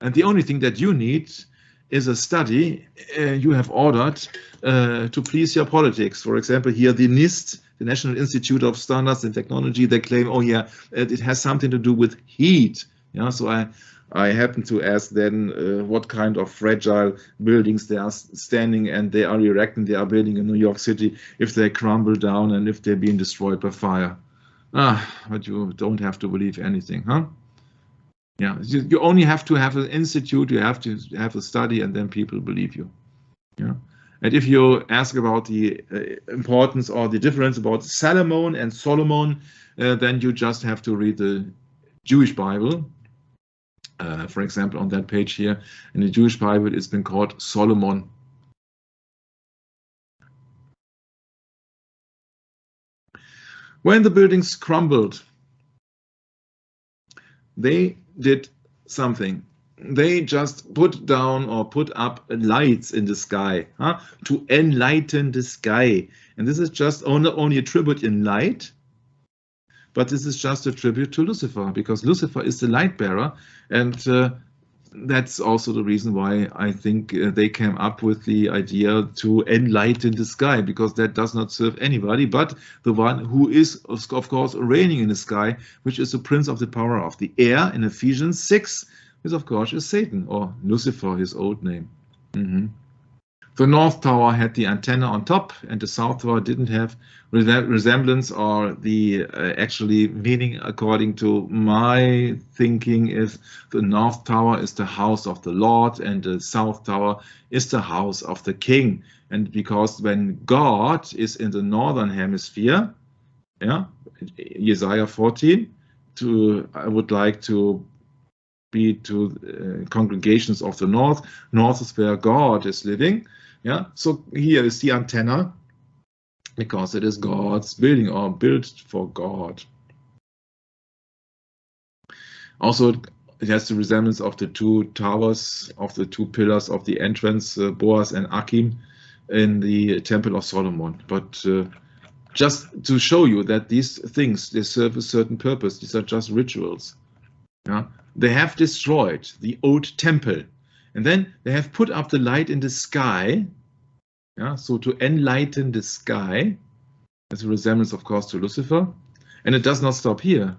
And the only thing that you need is a study you have ordered to please your politics. For example, here the NIST, the National Institute of Standards and Technology, they claim, oh yeah, it has something to do with heat. Yeah, so I happen to ask then what kind of fragile buildings they are standing and they are erecting, they are building in New York City, if they crumble down and if they're being destroyed by fire. But you don't have to believe anything, huh? Yeah, you only have to have an institute, you have to have a study, and then people believe you. Yeah. And if you ask about the importance or the difference about Solomon and Solomon, then you just have to read the Jewish Bible. For example, on that page here, in the Jewish Bible, it's been called Solomon. When the buildings crumbled, they did something. They just put down or put up lights in the sky, huh, to enlighten the sky. And this is just not only a tribute in light, but this is just a tribute to Lucifer, because Lucifer is the light bearer. And that's also the reason why I think they came up with the idea to enlighten the sky, because that does not serve anybody but the one who is, of course, reigning in the sky, which is the prince of the power of the air in Ephesians 6, which of course is Satan, or Lucifer, his old name. The North Tower had the antenna on top, and the South Tower didn't have resemblance, or the actually meaning, according to my thinking, is the North Tower is the house of the Lord and the South Tower is the house of the King. And because when God is in the northern hemisphere, yeah, Isaiah 14, I would like to be to congregations of the north. North is where God is living. Yeah, so here is the antenna, because it is God's building, or built for God. Also, it has the resemblance of the two towers, of the two pillars of the entrance, Boaz and Akim, in the Temple of Solomon. But just to show you that these things, they serve a certain purpose. These are just rituals. Yeah? They have destroyed the old temple, and then they have put up the light in the sky. Yeah, so to enlighten the sky, as a resemblance, of course, to Lucifer. And it does not stop here,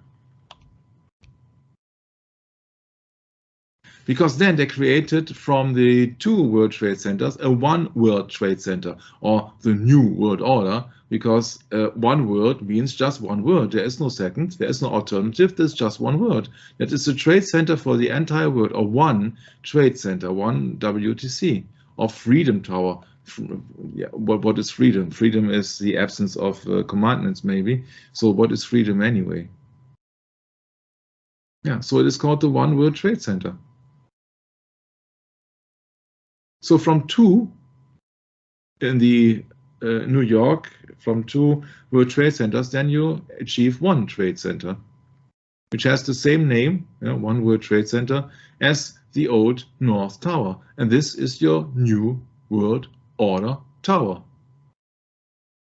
because then they created from the two World Trade Centers a one World Trade Center, or the New World Order, because one world means just one word. There is no second, there is no alternative, there's just one word. That is the trade center for the entire world, or one trade center, one WTC, or Freedom Tower. Yeah, what is freedom? Freedom is the absence of commandments, maybe. So what is freedom anyway? Yeah, so it is called the One World Trade Center. So from two in the New York, from two World Trade Centers, then you achieve one trade center, which has the same name, One World Trade Center, as the old North Tower. And this is your New World Order Tower,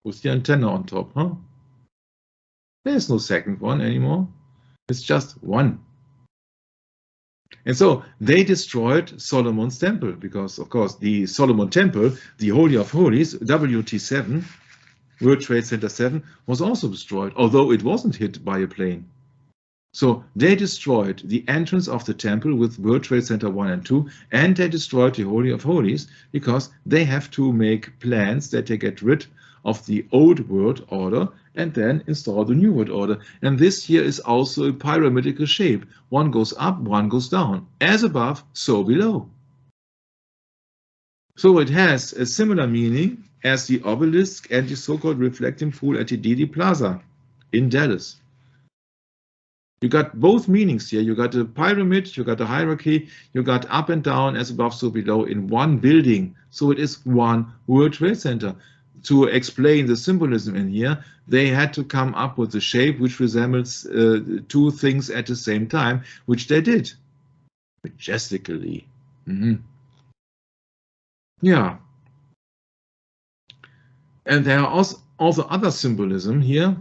with the antenna on top, huh? There's no second one anymore. It's just one. And so they destroyed Solomon's temple, because, of course, the Solomon temple, the Holy of Holies, WT7, World Trade Center 7, was also destroyed, although it wasn't hit by a plane. So they destroyed the entrance of the temple with World Trade Center 1 and 2, and they destroyed the Holy of Holies, because they have to make plans that they get rid of the old world order and then install the new world order. And this here is also a pyramidal shape. One goes up, one goes down. As above, so below. So it has a similar meaning as the obelisk and the so-called reflecting pool at the Didi Plaza in Dallas. You got both meanings here. You got a pyramid, you got a hierarchy, you got up and down, as above, so below, in one building. So it is one World Trade Center. To explain the symbolism in here, they had to come up with a shape which resembles two things at the same time, which they did majestically. Yeah. And there are also other symbolism here.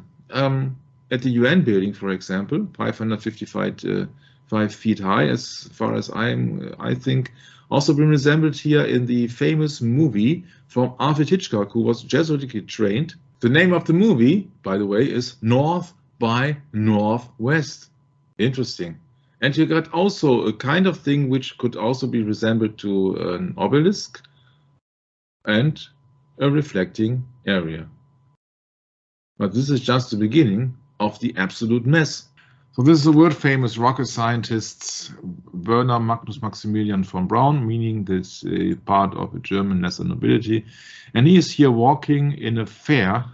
At the UN building, for example, 555 5 feet high, as far as I think, also been resembled here in the famous movie from Alfred Hitchcock, who was Jesuitically trained. The name of the movie, by the way, is North by Northwest. Interesting. And you got also a kind of thing which could also be resembled to an obelisk and a reflecting area. But this is just the beginning of the absolute mess. So this is the world famous rocket scientist Werner Magnus Maximilian von Braun, meaning this part of a German lesser nobility. And he is here walking in a fair.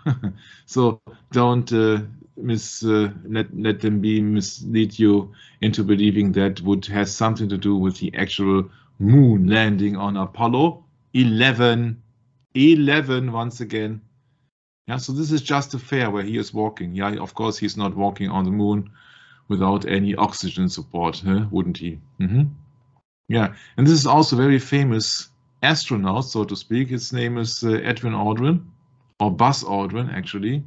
So don't let them mislead you into believing that would has something to do with the actual moon landing on Apollo 11. 11 once again. Yeah, so this is just a fair where he is walking. Yeah, of course he's not walking on the moon without any oxygen support, huh? Wouldn't he? Yeah, and this is also very famous astronaut, so to speak. His name is Edwin Aldrin, or Buzz Aldrin, actually.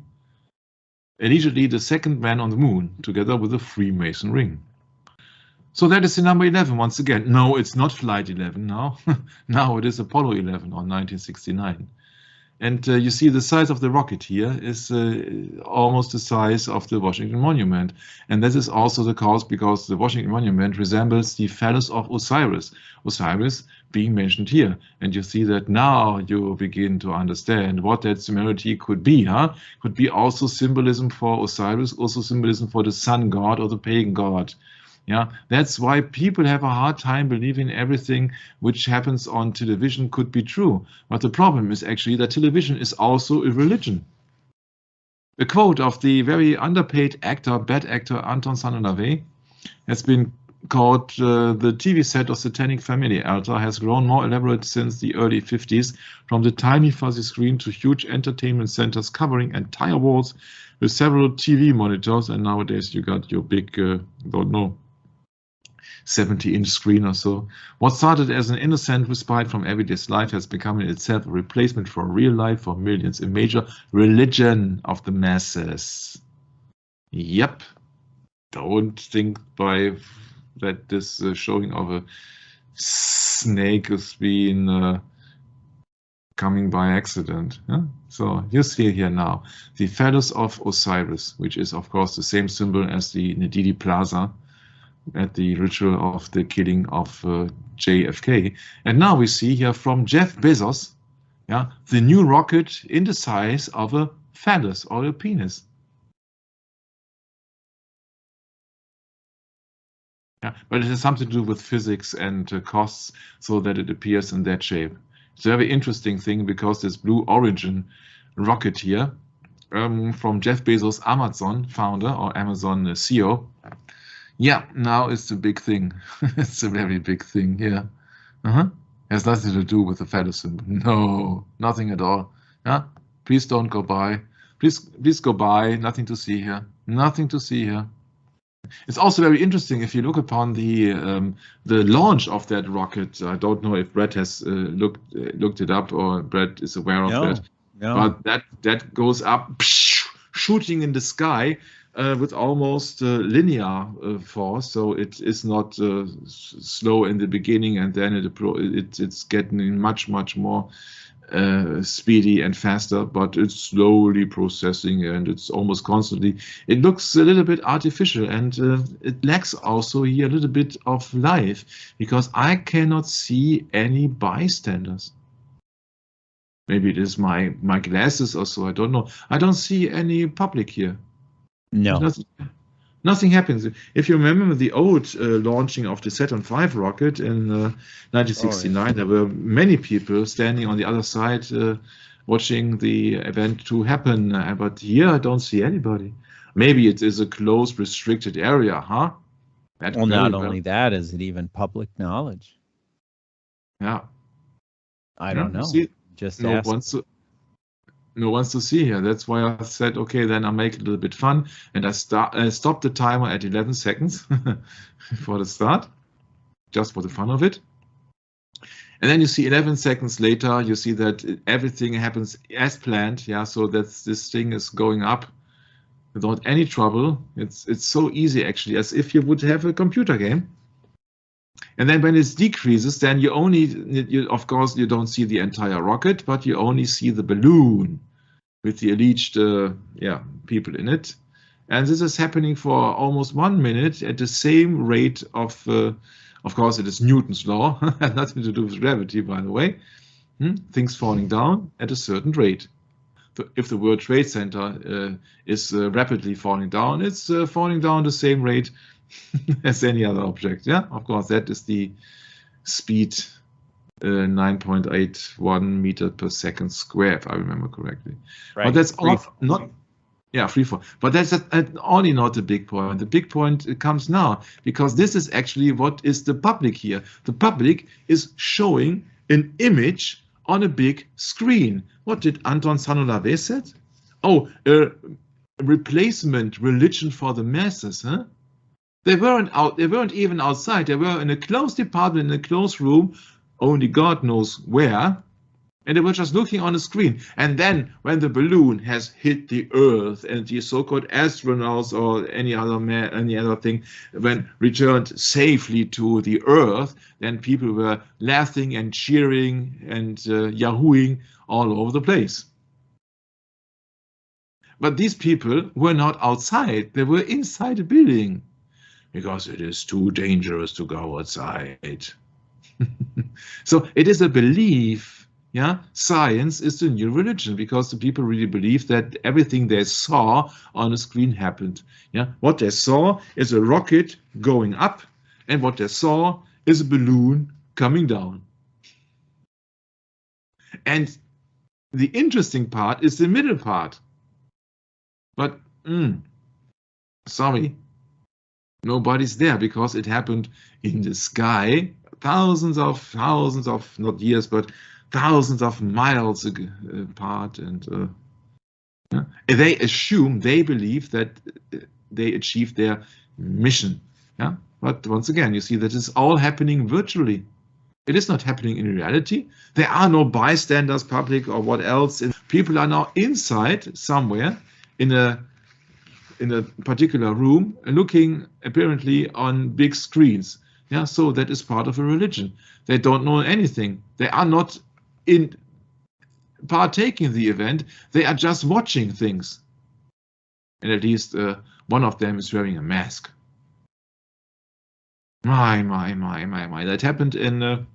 Allegedly the second man on the moon, together with a Freemason ring. So that is the number 11 once again. No, it's not Flight 11 now. Now it is Apollo 11 on 1969. And you see the size of the rocket here is almost the size of the Washington Monument. And this is also the cause because the Washington Monument resembles the phallus of Osiris. Osiris being mentioned here. And you see that now you begin to understand what that similarity could be. Could be also symbolism for Osiris, also symbolism for the sun god or the pagan god. Yeah, that's why people have a hard time believing everything which happens on television could be true. But the problem is actually that television is also a religion. A quote of the very underpaid actor, bad actor Anton Sanonave has been called the TV set of Satanic Family Altar has grown more elaborate since the early 50s, from the tiny fuzzy screen to huge entertainment centers covering entire walls with several TV monitors. And nowadays you got your big, don't know, 70-inch screen or so. What started as an innocent respite from everyday life has become in itself a replacement for real life for millions, a major religion of the masses. Yep. Don't think that this showing of a snake is being coming by accident. Huh? So you see here now the phallus of Osiris, which is of course the same symbol as the Nedidi Plaza at the ritual of the killing of JFK. And now we see here from Jeff Bezos, yeah, the new rocket in the size of a phallus or a penis. Yeah, but it has something to do with physics and costs, so that it appears in that shape. It's a very interesting thing because this Blue Origin rocket here from Jeff Bezos, Amazon founder or Amazon CEO. Yeah, now it's a big thing. It's a very big thing. Yeah, has nothing to do with the phallus symbol. No, nothing at all. Yeah, please don't go by. Please go by. Nothing to see here. Nothing to see here. It's also very interesting if you look upon the launch of that rocket. I don't know if Brett has looked it up or Brett is aware of that. No. But that goes up, shooting in the sky with almost linear force. So it is not slow in the beginning, and then it's getting much more speedy and faster, but it's slowly processing, and it's almost constantly. It looks a little bit artificial, and it lacks also here a little bit of life, because I cannot see any bystanders. Maybe it is my glasses or so, I don't know. I don't see any public here. No. Nothing happens. If you remember the old launching of the Saturn V rocket in 1969, there were many people standing on the other side watching the event to happen. But here I don't see anybody. Maybe it is a closed, restricted area, huh? Well, not only that, is it even public knowledge? Yeah. I don't know. See, just no one's to see here. That's why I said, okay, then I'll make it a little bit fun. And I stopped the timer at 11 seconds for the start, just for the fun of it. And then you see 11 seconds later, you see that everything happens as planned. Yeah, so that this thing is going up without any trouble. It's so easy, actually, as if you would have a computer game. And then when it decreases, then of course, you don't see the entire rocket, but you only see the balloon with the alleged people in it. And this is happening for almost 1 minute at the same rate of course, it is Newton's law, has nothing to do with gravity, by the way. Things falling down at a certain rate. If the World Trade Center is rapidly falling down, it's falling down the same rate as any other object. Yeah, of course, that is the speed 9.81 meter per second square, if I remember correctly. Right. But that's not. Yeah, free fall. But that's only not the big point. The big point comes now, because this is actually what is the public here. The public is showing an image on a big screen. What did Anton Sanolave said? Oh, a replacement religion for the masses, huh? They weren't even outside. They were in a closed department, in a closed room, only God knows where. And they were just looking on a screen. And then when the balloon has hit the Earth and the so-called astronauts or any other thing, when returned safely to the Earth, then people were laughing and cheering and yahooing all over the place. But these people were not outside. They were inside a building, because it is too dangerous to go outside. So it is a belief. Yeah, science is the new religion, because the people really believe that everything they saw on the screen happened. Yeah, what they saw is a rocket going up, and what they saw is a balloon coming down. And the interesting part is the middle part. But sorry, nobody's there, because it happened in the sky thousands of not years, but thousands of miles apart, and they believe that they achieved their mission. Yeah, but once again, you see that it's all happening virtually. It is not happening in reality. There are no bystanders, public or what else. People are now inside somewhere in a particular room, looking apparently on big screens. Yeah, so that is part of a religion. They don't know anything. They are not in partaking in the event, they are just watching things. And at least one of them is wearing a mask. My. That happened in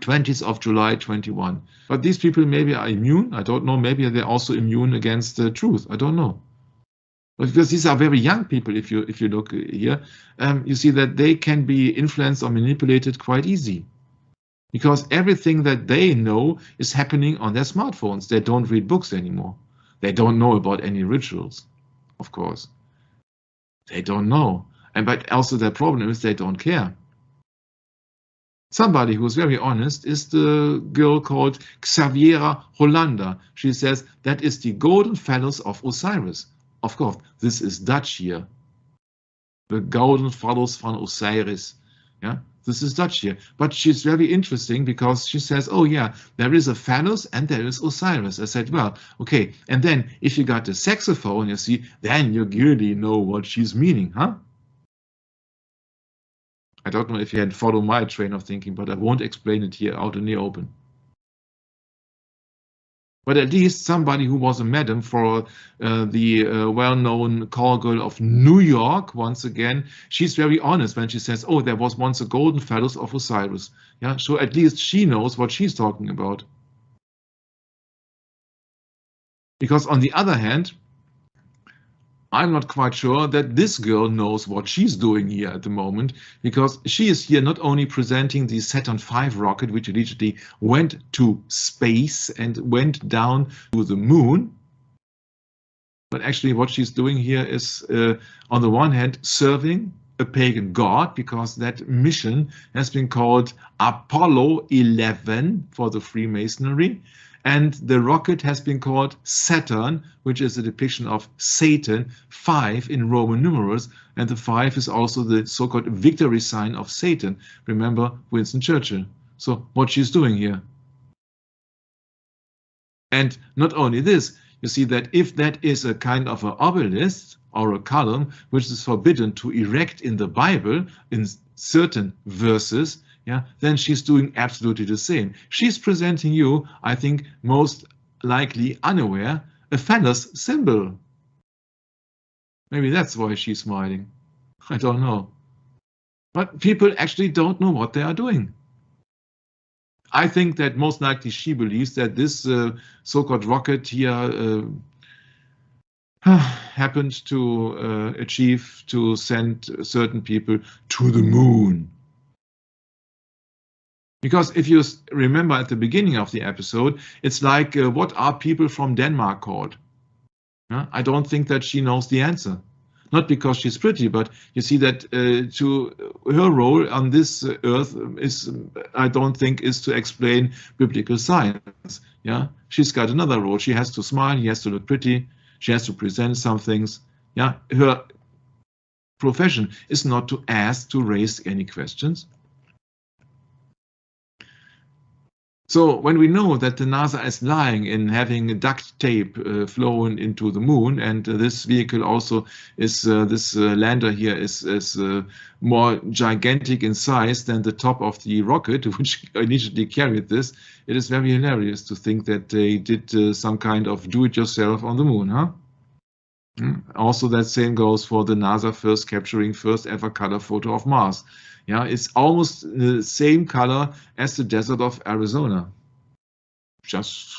20th of July 21. But these people maybe are immune. I don't know. Maybe they're also immune against the truth. I don't know. But because these are very young people, if you look here, you see that they can be influenced or manipulated quite easy. Because everything that they know is happening on their smartphones. They don't read books anymore. They don't know about any rituals, of course. They don't know. But also their problem is they don't care. Somebody who's very honest is the girl called Xaviera Hollander. She says that is the Golden Fellows of Osiris. Of course, this is Dutch here. The Golden Fellows van Osiris. Yeah. This is Dutch here, but she's very interesting, because she says, oh yeah, there is a phallus and there is Osiris. I said, well, okay, and then if you got the saxophone, you see, then you really know what she's meaning, huh? I don't know if you had followed my train of thinking, but I won't explain it here out in the open. But at least somebody who was a madam for the well-known call girl of New York, once again, she's very honest when she says, oh, there was once a Golden Fellows of Osiris. Yeah, so at least she knows what she's talking about. Because on the other hand, I'm not quite sure that this girl knows what she's doing here at the moment, because she is here not only presenting the Saturn V rocket, which allegedly went to space and went down to the moon, but actually what she's doing here is, on the one hand, serving a pagan god, because that mission has been called Apollo 11 for the Freemasonry. And the rocket has been called Saturn, which is a depiction of Satan, 5 in Roman numerals. And the 5 is also the so-called victory sign of Satan. Remember Winston Churchill. So what she's doing here. And not only this, you see that if that is a kind of an obelisk or a column which is forbidden to erect in the Bible in certain verses, yeah, then she's doing absolutely the same. She's presenting you, I think, most likely unaware, a phallus symbol. Maybe that's why she's smiling. I don't know. But people actually don't know what they are doing. I think that most likely she believes that this so-called rocket here happened to achieve to send certain people to the moon. Because if you remember at the beginning of the episode, it's like, what are people from Denmark called? I don't think that she knows the answer. Not because she's pretty, but you see that to her role on this earth is, I don't think, is to explain biblical science. Yeah, she's got another role. She has to smile. She has to look pretty. She has to present some things. Yeah, her profession is not to ask, to raise any questions. So when we know that the NASA is lying in having duct tape flown into the moon, and this vehicle also is, this lander here is more gigantic in size than the top of the rocket, which initially carried this, it is very hilarious to think that they did some kind of do-it-yourself on the moon, huh? Also, that same goes for the NASA first ever color photo of Mars. Yeah, it's almost the same color as the desert of Arizona, just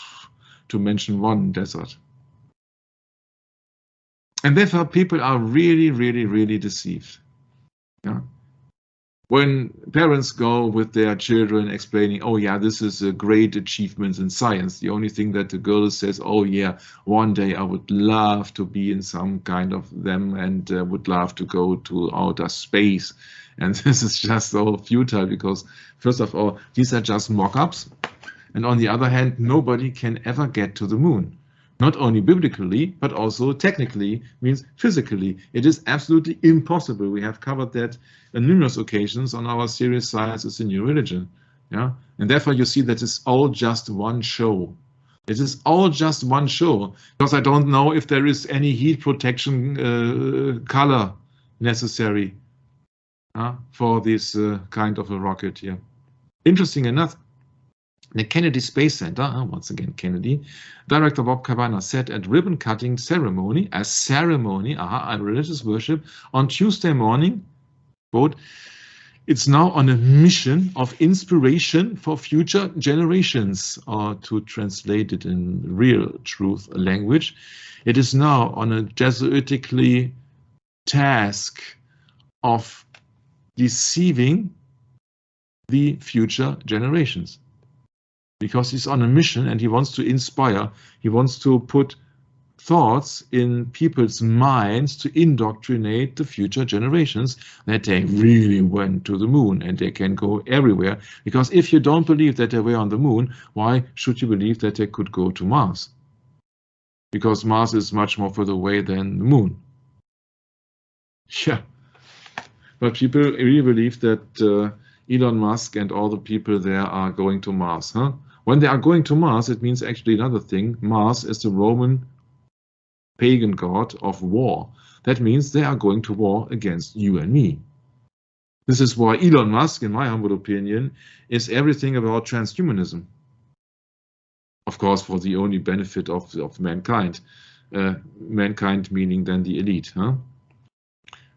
to mention one desert. And therefore, people are really, really, really deceived. Yeah. When parents go with their children explaining, oh yeah, this is a great achievement in science, the only thing that the girl says, oh yeah, one day I would love to be in some kind of them and would love to go to outer space. And this is just so futile because, first of all, these are just mock-ups. And on the other hand, nobody can ever get to the moon. Not only biblically, but also technically, means physically. It is absolutely impossible. We have covered that on numerous occasions on our series, Science is a New Religion. Yeah? And therefore, you see that it's all just one show. It is all just one show, because I don't know if there is any heat protection color necessary for this kind of a rocket here. Interesting enough, the Kennedy Space Center, once again Kennedy, Director Bob Cabana said at ribbon-cutting ceremony, a religious worship, on Tuesday morning, quote, it's now on a mission of inspiration for future generations, or to translate it in real truth language, it is now on a Jesuitically task of deceiving the future generations. Because he's on a mission and he wants to inspire, he wants to put thoughts in people's minds to indoctrinate the future generations that they really went to the moon and they can go everywhere. Because if you don't believe that they were on the moon, why should you believe that they could go to Mars? Because Mars is much more further away than the moon. Yeah, but people really believe that Elon Musk and all the people there are going to Mars, huh? When they are going to Mars, it means actually another thing. Mars is the Roman pagan god of war. That means they are going to war against you and me. This is why Elon Musk, in my humble opinion, is everything about transhumanism. Of course, for the only benefit of mankind. Mankind meaning then the elite, huh?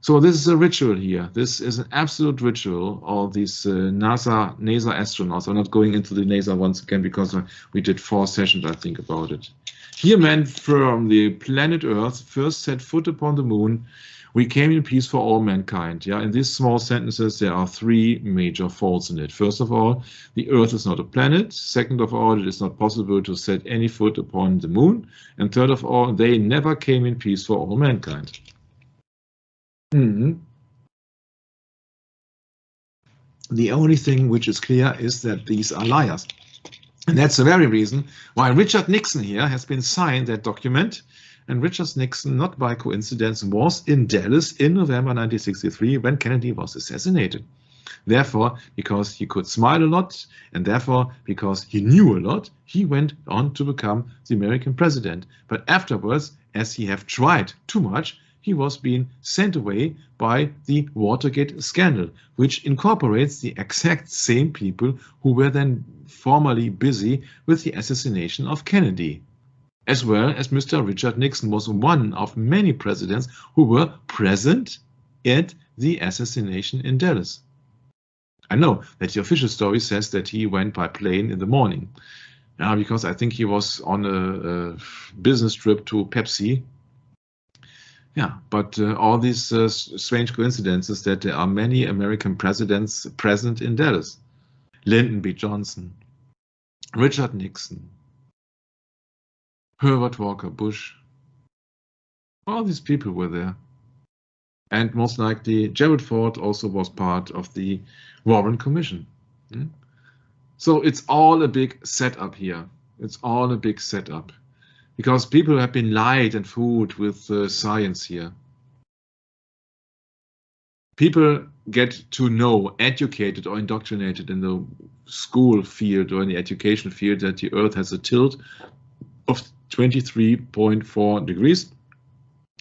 So this is a ritual here. This is an absolute ritual. All these NASA astronauts. I'm not going into the NASA once again because we did 4 sessions, I think, about it. Here men from the planet Earth first set foot upon the moon. We came in peace for all mankind. Yeah, in these small sentences, there are 3 major faults in it. First of all, the Earth is not a planet. Second of all, it is not possible to set any foot upon the moon. And third of all, they never came in peace for all mankind. The only thing which is clear is that these are liars. And that's the very reason why Richard Nixon here has been signed that document. And Richard Nixon, not by coincidence, was in Dallas in November 1963 when Kennedy was assassinated. Therefore, because he could smile a lot, and therefore, because he knew a lot, he went on to become the American president. But afterwards, as he have tried too much, he was being sent away by the Watergate scandal, which incorporates the exact same people who were then formerly busy with the assassination of Kennedy, as well as Mr. Richard Nixon was one of many presidents who were present at the assassination in Dallas. I know that the official story says that he went by plane in the morning, because I think he was on a business trip to Pepsi. Yeah, but all these strange coincidences that there are many American presidents present in Dallas. Lyndon B. Johnson, Richard Nixon, Herbert Walker Bush, all these people were there. And most likely Gerald Ford also was part of the Warren Commission. So it's all a big setup here. It's all a big setup. Because people have been lied and fooled with science here. People get to know, educated or indoctrinated in the school field or in the education field that the Earth has a tilt of 23.4 degrees,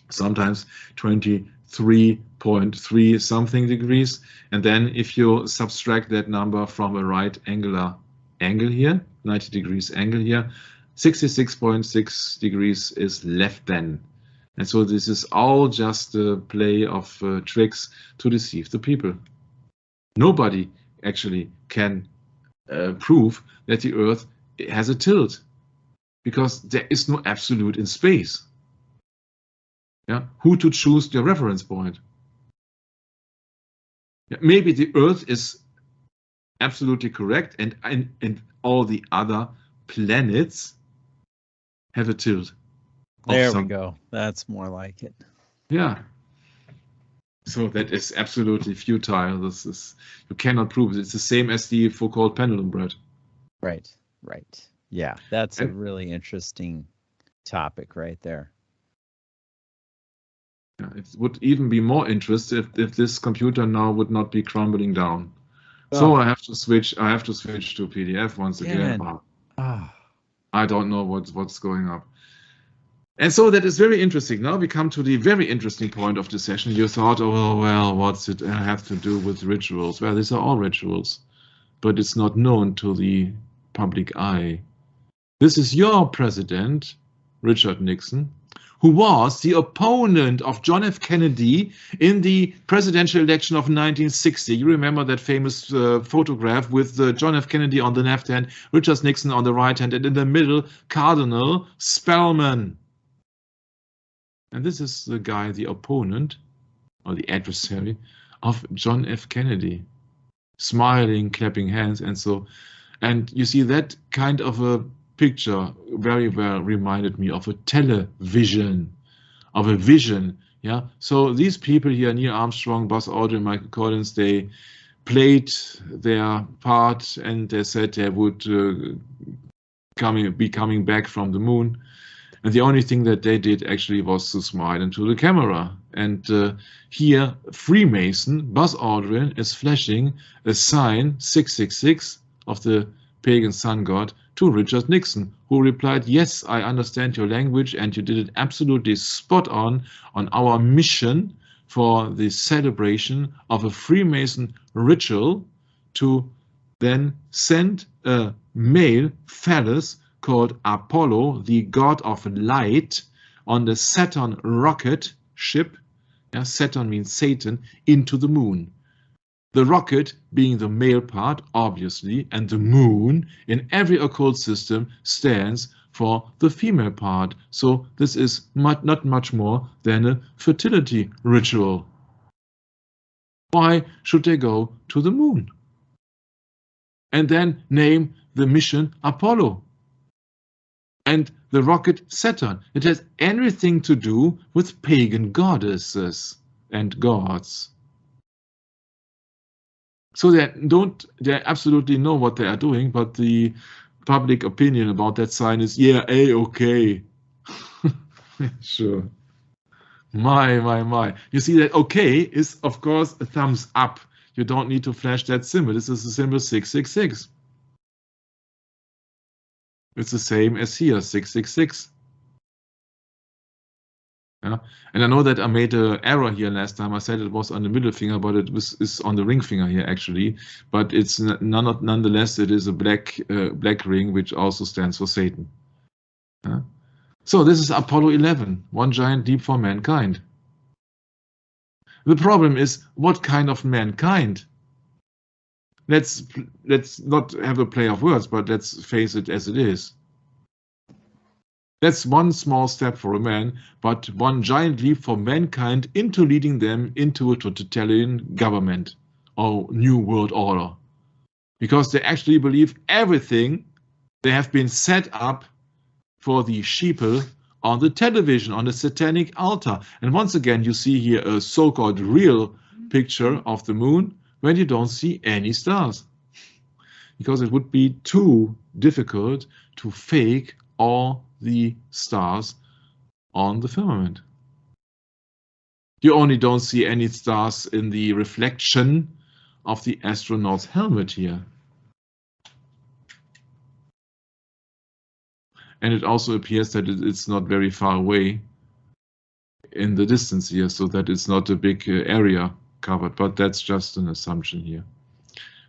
sometimes 23.3 something degrees. And then if you subtract that number from a right angular angle here, 90 degrees angle here, 66.6 degrees is left then. And so this is all just a play of tricks to deceive the people. Nobody actually can prove that the Earth has a tilt, because there is no absolute in space. Yeah, who to choose your reference point? Yeah, maybe the Earth is absolutely correct, and all the other planets have a tilt. There we go. That's more like it. Yeah. So that is absolutely futile. This is, you cannot prove it. It's the same as the Foucault pendulum, Brett. Right, right. Yeah, that's a really interesting topic right there. Yeah, it would even be more interesting if this computer now would not be crumbling down. Oh. So I have to switch to PDF once again. I don't know what's going up. And so that is very interesting. Now we come to the very interesting point of the session. You thought, oh, well, what's it have to do with rituals? Well, these are all rituals, but it's not known to the public eye. This is your president, Richard Nixon, who was the opponent of John F. Kennedy in the presidential election of 1960. You remember that famous photograph with John F. Kennedy on the left hand, Richard Nixon on the right hand, and in the middle, Cardinal Spellman. And this is the guy, the opponent, or the adversary of John F. Kennedy, smiling, clapping hands, and so. And you see that kind of a picture very well reminded me of a television, of a vision. Yeah. So these people here, Neil Armstrong, Buzz Aldrin, Michael Collins, they played their part, and they said they would be coming back from the moon. And the only thing that they did actually was to smile into the camera. And here, Freemason, Buzz Aldrin, is flashing a sign, 666, of the pagan sun god, to Richard Nixon, who replied, yes, I understand your language, and you did it absolutely spot on our mission for the celebration of a Freemason ritual to then send a male phallus called Apollo, the god of light, on the Saturn rocket ship. Yeah, Saturn means Satan, into the moon. The rocket being the male part, obviously, and the moon in every occult system stands for the female part. So this is not much more than a fertility ritual. Why should they go to the moon? And then name the mission Apollo. And the rocket Saturn. It has anything to do with pagan goddesses and gods. So they absolutely know what they are doing, but the public opinion about that sign is, yeah, okay. Sure. My. You see that okay is, of course, a thumbs up. you don't need to flash that symbol. This is the symbol 666. It's the same as here, 666. Yeah. And I know that I made an error here last time. I said it was on the middle finger, but is on the ring finger here actually. But it's nonetheless, it is a black ring, which also stands for Satan. Yeah. So this is Apollo 11, one giant leap for mankind. The problem is, what kind of mankind? Let's not have a play of words, but let's face it as it is. That's one small step for a man, but one giant leap for mankind into leading them into a totalitarian government or new world order. Because they actually believe everything they have been set up for the sheeple on the television, on the satanic altar. And once again, you see here a so-called real picture of the moon when you don't see any stars. Because it would be too difficult to fake all the stars on the firmament. You only don't see any stars in the reflection of the astronaut's helmet here. And it also appears that it's not very far away in the distance here, so that it's not a big area covered, but that's just an assumption here.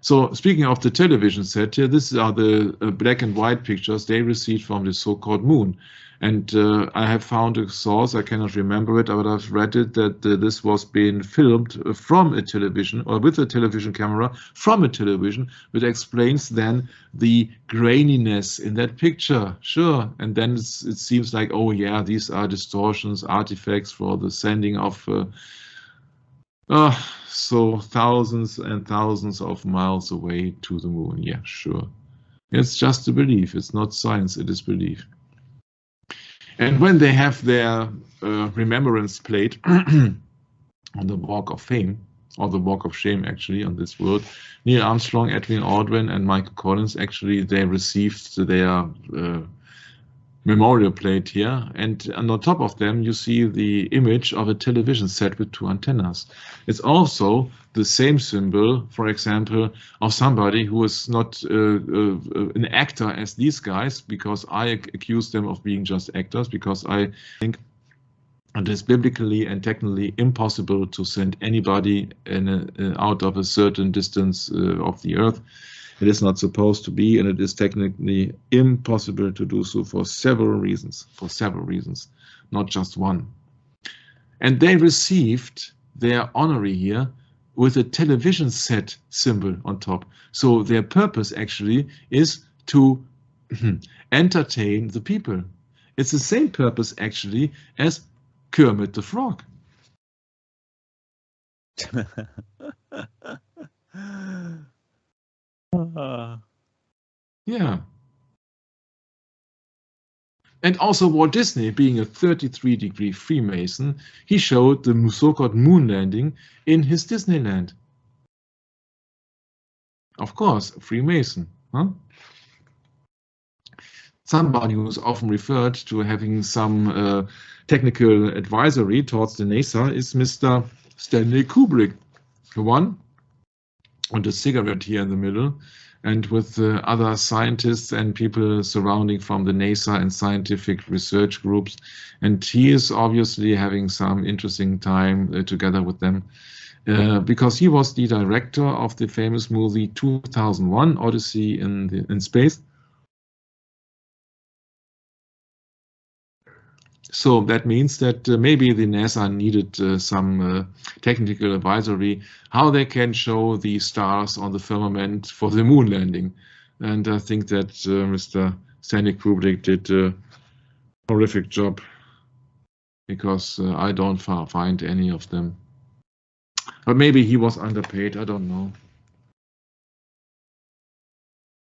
So speaking of the television set here, these are the black and white pictures they received from the so-called moon. And I have found a source, I cannot remember it, but I've read it, that this was being filmed from a television or with a television camera from a television, which explains then the graininess in that picture. Sure. And then it seems like, oh yeah, these are distortions, artifacts for the sending of so thousands and thousands of miles away to the moon. Yeah, sure. It's just a belief. It's not science, it is belief. And when they have their remembrance plate on the Walk of Fame, or the Walk of Shame actually on this world, Neil Armstrong, Edwin Aldrin and Michael Collins, actually they received their memorial plate here, and on top of them you see the image of a television set with two antennas. It's also the same symbol, for example, of somebody who is not an actor as these guys, because I accuse them of being just actors, because I think it is biblically and technically impossible to send anybody out of a certain distance of the earth. It is not supposed to be, and it is technically impossible to do so for several reasons, not just one. And they received their honorary here with a television set symbol on top. So their purpose actually is to entertain the people. It's the same purpose actually as Kermit the Frog. Yeah. And also Walt Disney, being a 33-degree Freemason, he showed the so-called moon landing in his Disneyland. Of course, a Freemason, huh? Somebody who is often referred to having some technical advisory towards the NASA is Mr. Stanley Kubrick, the one on the cigarette here in the middle, and with other scientists and people surrounding from the NASA and scientific research groups. And he is obviously having some interesting time together with them, because he was the director of the famous movie 2001, Odyssey in Space. So that means that maybe the NASA needed some technical advisory, how they can show the stars on the firmament for the moon landing. And I think that Mr. Stanley Kubrick did a horrific job, because I don't find any of them. But maybe he was underpaid, I don't know.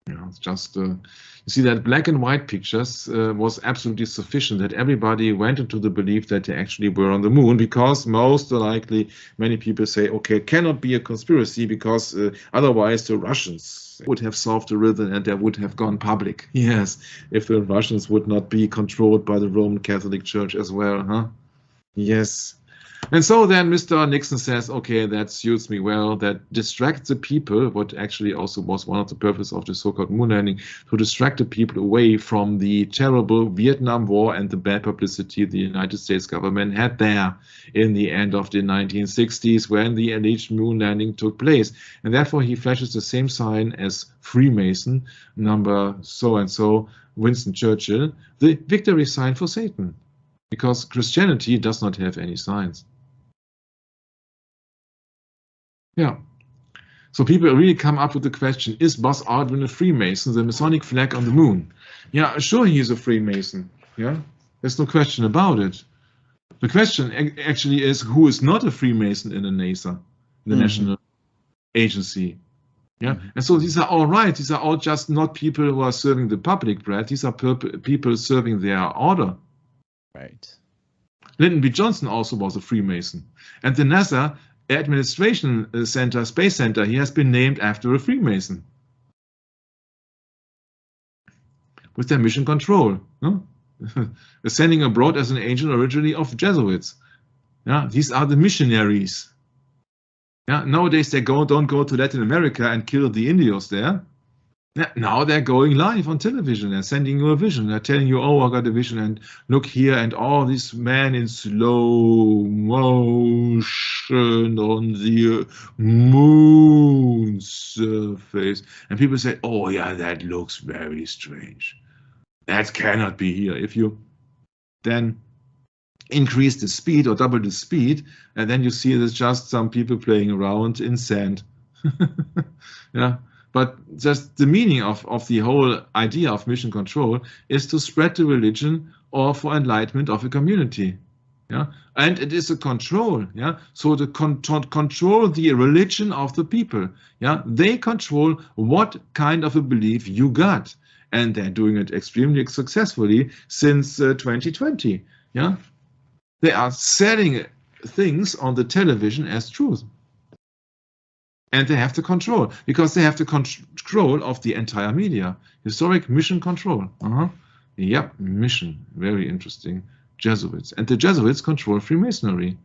Yeah, it's just, you see that black and white pictures was absolutely sufficient, that everybody went into the belief that they actually were on the moon, because most likely many people say, okay, it cannot be a conspiracy, because otherwise the Russians would have solved the riddle and they would have gone public. Yes, if the Russians would not be controlled by the Roman Catholic Church as well, huh? Yes. And so then Mr. Nixon says, okay, that suits me well, that distracts the people, what actually also was one of the purposes of the so-called moon landing, to distract the people away from the terrible Vietnam War and the bad publicity the United States government had there in the end of the 1960s when the alleged moon landing took place. And therefore he flashes the same sign as Freemason, number so-and-so, Winston Churchill, the victory sign for Satan, because Christianity does not have any signs. Yeah. So people really come up with the question, is Buzz Aldrin a Freemason, the Masonic flag on the moon? Yeah, sure he is a Freemason. Yeah, there's no question about it. The question actually is, who is not a Freemason in the NASA, the national agency? Yeah, and so these are all right. These are all just not people who are serving the public bread. These are people serving their order. Right. Lyndon B. Johnson also was a Freemason. And the NASA Administration Center, Space Center, he has been named after a Freemason with their mission control. Ascending abroad as an angel originally of Jesuits. Yeah, these are the missionaries. Yeah, nowadays they don't go to Latin America and kill the Indios there. Yeah, now they're going live on television. They're sending you a vision. They're telling you, oh, I got a vision, and look here, and all this man in slow motion on the moon surface. And people say, oh, yeah, that looks very strange. That cannot be here. If you then increase the speed or double the speed, and then you see there's just some people playing around in sand. Yeah. But just the meaning of the whole idea of mission control is to spread the religion or for enlightenment of a community. Yeah, and it is a control. Yeah, so to control the religion of the people. Yeah, they control what kind of a belief you got, and they're doing it extremely successfully since 2020. Yeah, they are selling things on the television as truth. And they have the control, because they have the control of the entire media. Historic mission control. Yep, mission. Very interesting. Jesuits. And the Jesuits control Freemasonry.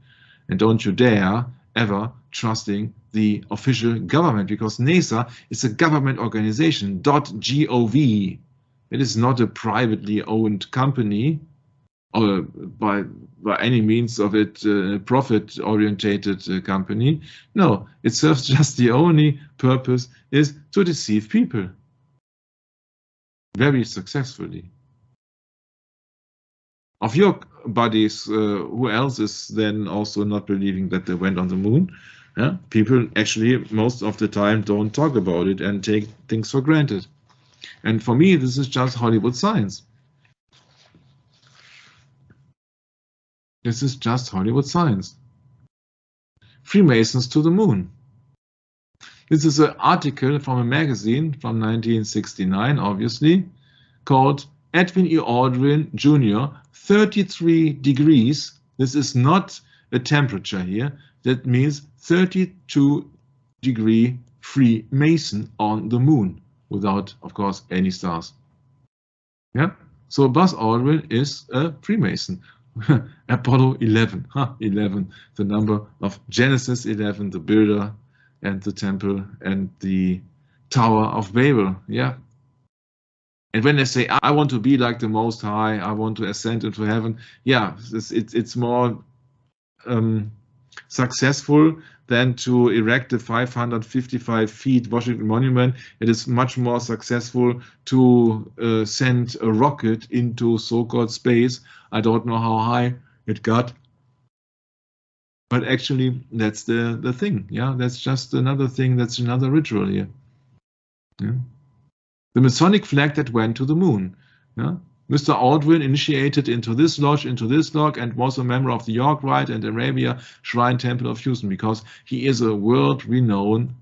And don't you dare ever trusting the official government, because NASA is a government organization, .gov. It is not a privately owned company, or by any means of it, profit-orientated company. No, it serves just the only purpose is to deceive people. Very successfully. Of your buddies, who else is then also not believing that they went on the moon? Yeah? People actually most of the time don't talk about it and take things for granted. And for me, this is just Hollywood science. This is just Hollywood science. Freemasons to the moon. This is an article from a magazine from 1969, obviously, called Edwin E. Aldrin Jr., 33 degrees. This is not a temperature here. That means 32-degree Freemason on the moon, without, of course, any stars. Yeah. So Buzz Aldrin is a Freemason. Apollo 11, 11, the number of Genesis 11, the builder and the temple and the Tower of Babel. Yeah. And when they say, I want to be like the Most High, I want to ascend into heaven, yeah, it's more successful than to erect the 555 feet Washington Monument. It is much more successful to send a rocket into so-called space. I don't know how high it got, but actually that's the thing. Yeah, that's just another thing. That's another ritual here. Yeah. The Masonic flag that went to the moon. Yeah. Mr. Aldrin initiated into this lodge, and was a member of the York Rite and Arabia Shrine Temple of Houston, because he is a world-renowned,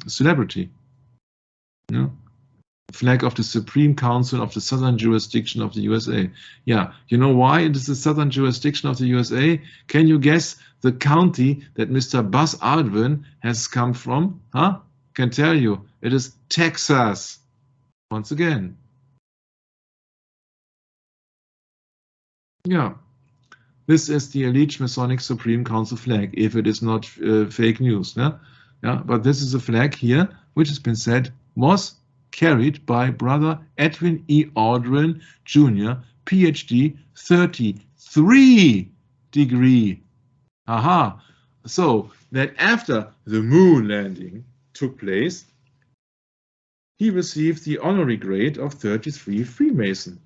celebrity. Yeah. Flag of the Supreme Council of the Southern Jurisdiction of the USA. Yeah, you know why it is the Southern Jurisdiction of the USA? Can you guess the county that Mr. Buzz Aldrin has come from? Huh? Can tell you. It is Texas. Once again. Yeah. This is the elite Masonic Supreme Council flag, if it is not fake news. But this is a flag here, which has been said was carried by Brother Edwin E. Aldrin Jr., PhD, 33-degree. Aha! So that after the moon landing took place, he received the honorary grade of 33 Freemason.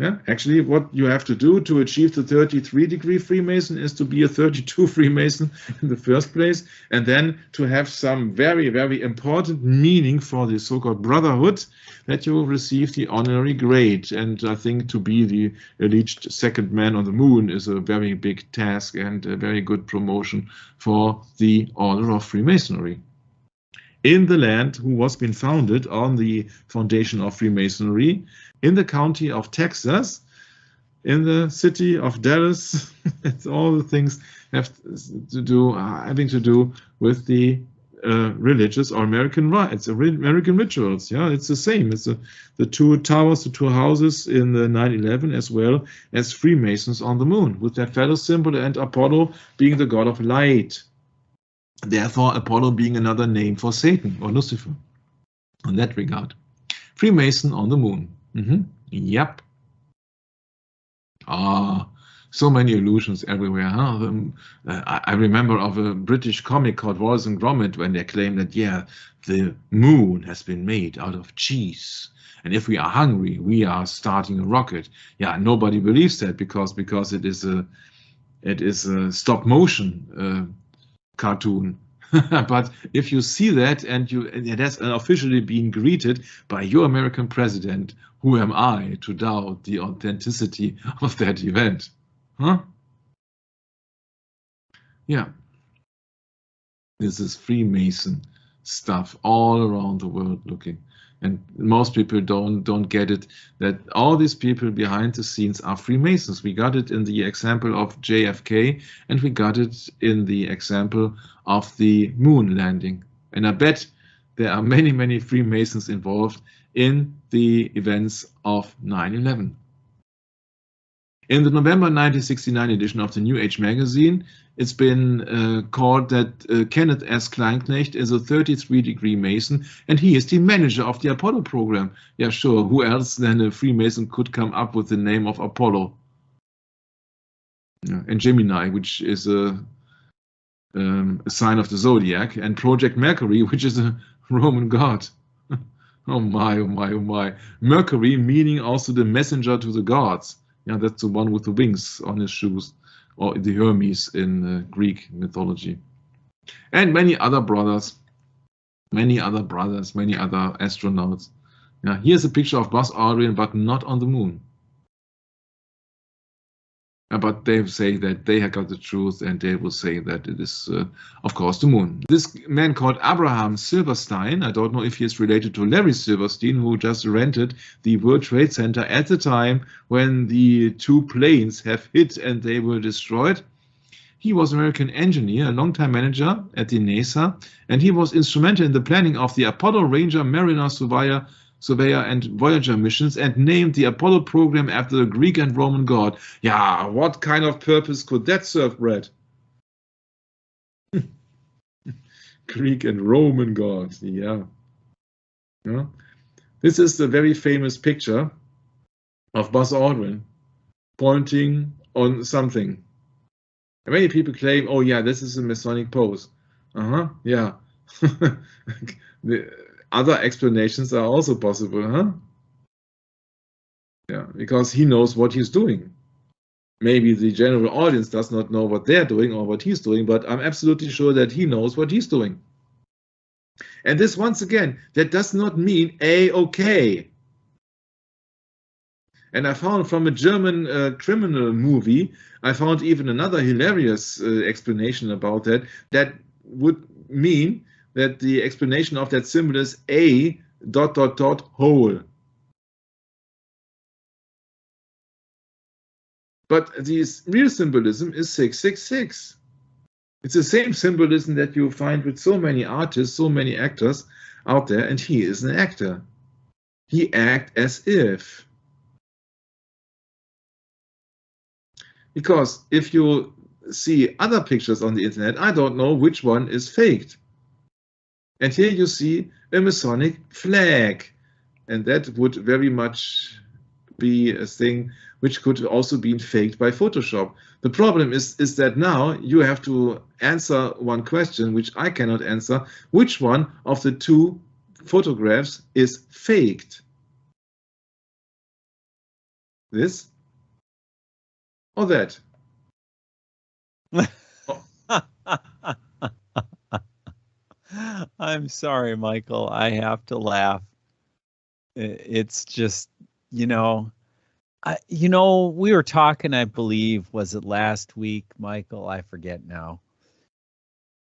Yeah, actually, what you have to do to achieve the 33-degree Freemason is to be a 32 Freemason in the first place, and then to have some very, very important meaning for the so-called brotherhood, that you will receive the honorary grade. And I think to be the elite second man on the moon is a very big task and a very good promotion for the Order of Freemasonry. In the land who was been founded on the foundation of Freemasonry, in the county of Texas, in the city of Dallas. It's all the things having to do with the religious or American rites, American rituals. Yeah, it's the same. It's the two towers, the two houses in the 9/11, as well as Freemasons on the moon, with their fellow symbol and Apollo being the god of light. Therefore, Apollo being another name for Satan or Lucifer. In that regard, Freemason on the moon. Yep. So many illusions everywhere. Huh? I remember of a British comic called Wallace and Gromit, when they claim that, yeah, the moon has been made out of cheese, and if we are hungry, we are starting a rocket. Yeah, nobody believes that because it is a stop motion cartoon. But if you see that and it has officially been greeted by your American president, who am I to doubt the authenticity of that event? Huh? Yeah. This is Freemason stuff all around the world looking. And most people don't get it, that all these people behind the scenes are Freemasons. We got it in the example of JFK, and we got it in the example of the moon landing. And I bet there are many, many Freemasons involved in the events of 9/11. In the November 1969 edition of the New Age magazine, it's been called that Kenneth S. Kleinknecht is a 33-degree Mason, and he is the manager of the Apollo program. Yeah, sure, who else than a Freemason could come up with the name of Apollo? Yeah, and Gemini, which is a sign of the zodiac, and Project Mercury, which is a Roman god. Oh my, oh my, oh my. Mercury meaning also the messenger to the gods. Yeah, that's the one with the wings on his shoes, or the Hermes in Greek mythology. And many other brothers, many other astronauts. Yeah, here's a picture of Buzz Aldrin, but not on the moon. But they say that they have got the truth, and they will say that it is, of course, the moon. This man called Abraham Silverstein, I don't know if he is related to Larry Silverstein, who just rented the World Trade Center at the time when the two planes have hit and they were destroyed. He was an American engineer, a longtime manager at the NASA, and he was instrumental in the planning of the Apollo Ranger, Mariner, Surveyor and Voyager missions, and named the Apollo program after the Greek and Roman god. Yeah, what kind of purpose could that serve, Brad? Greek and Roman god, yeah. This is the very famous picture of Buzz Aldrin pointing on something. And many people claim, oh yeah, this is a Masonic pose. Yeah. The other explanations are also possible, huh? Yeah, because he knows what he's doing. Maybe the general audience does not know what they're doing or what he's doing, but I'm absolutely sure that he knows what he's doing. And this, once again, that does not mean A-okay. And I found from a German criminal movie, I found even another hilarious explanation about that. That would mean that the explanation of that symbol is A ... hole. But the real symbolism is 666. It's the same symbolism that you find with so many artists, so many actors out there, and he is an actor. He acts as if. Because if you see other pictures on the internet, I don't know which one is faked. And here you see a Masonic flag. And that would very much be a thing which could also be faked by Photoshop. The problem is that now you have to answer one question, which I cannot answer. Which one of the two photographs is faked? This or that? I'm sorry, Michael. I have to laugh. It's just, we were talking, I believe, was it last week, Michael? I forget now.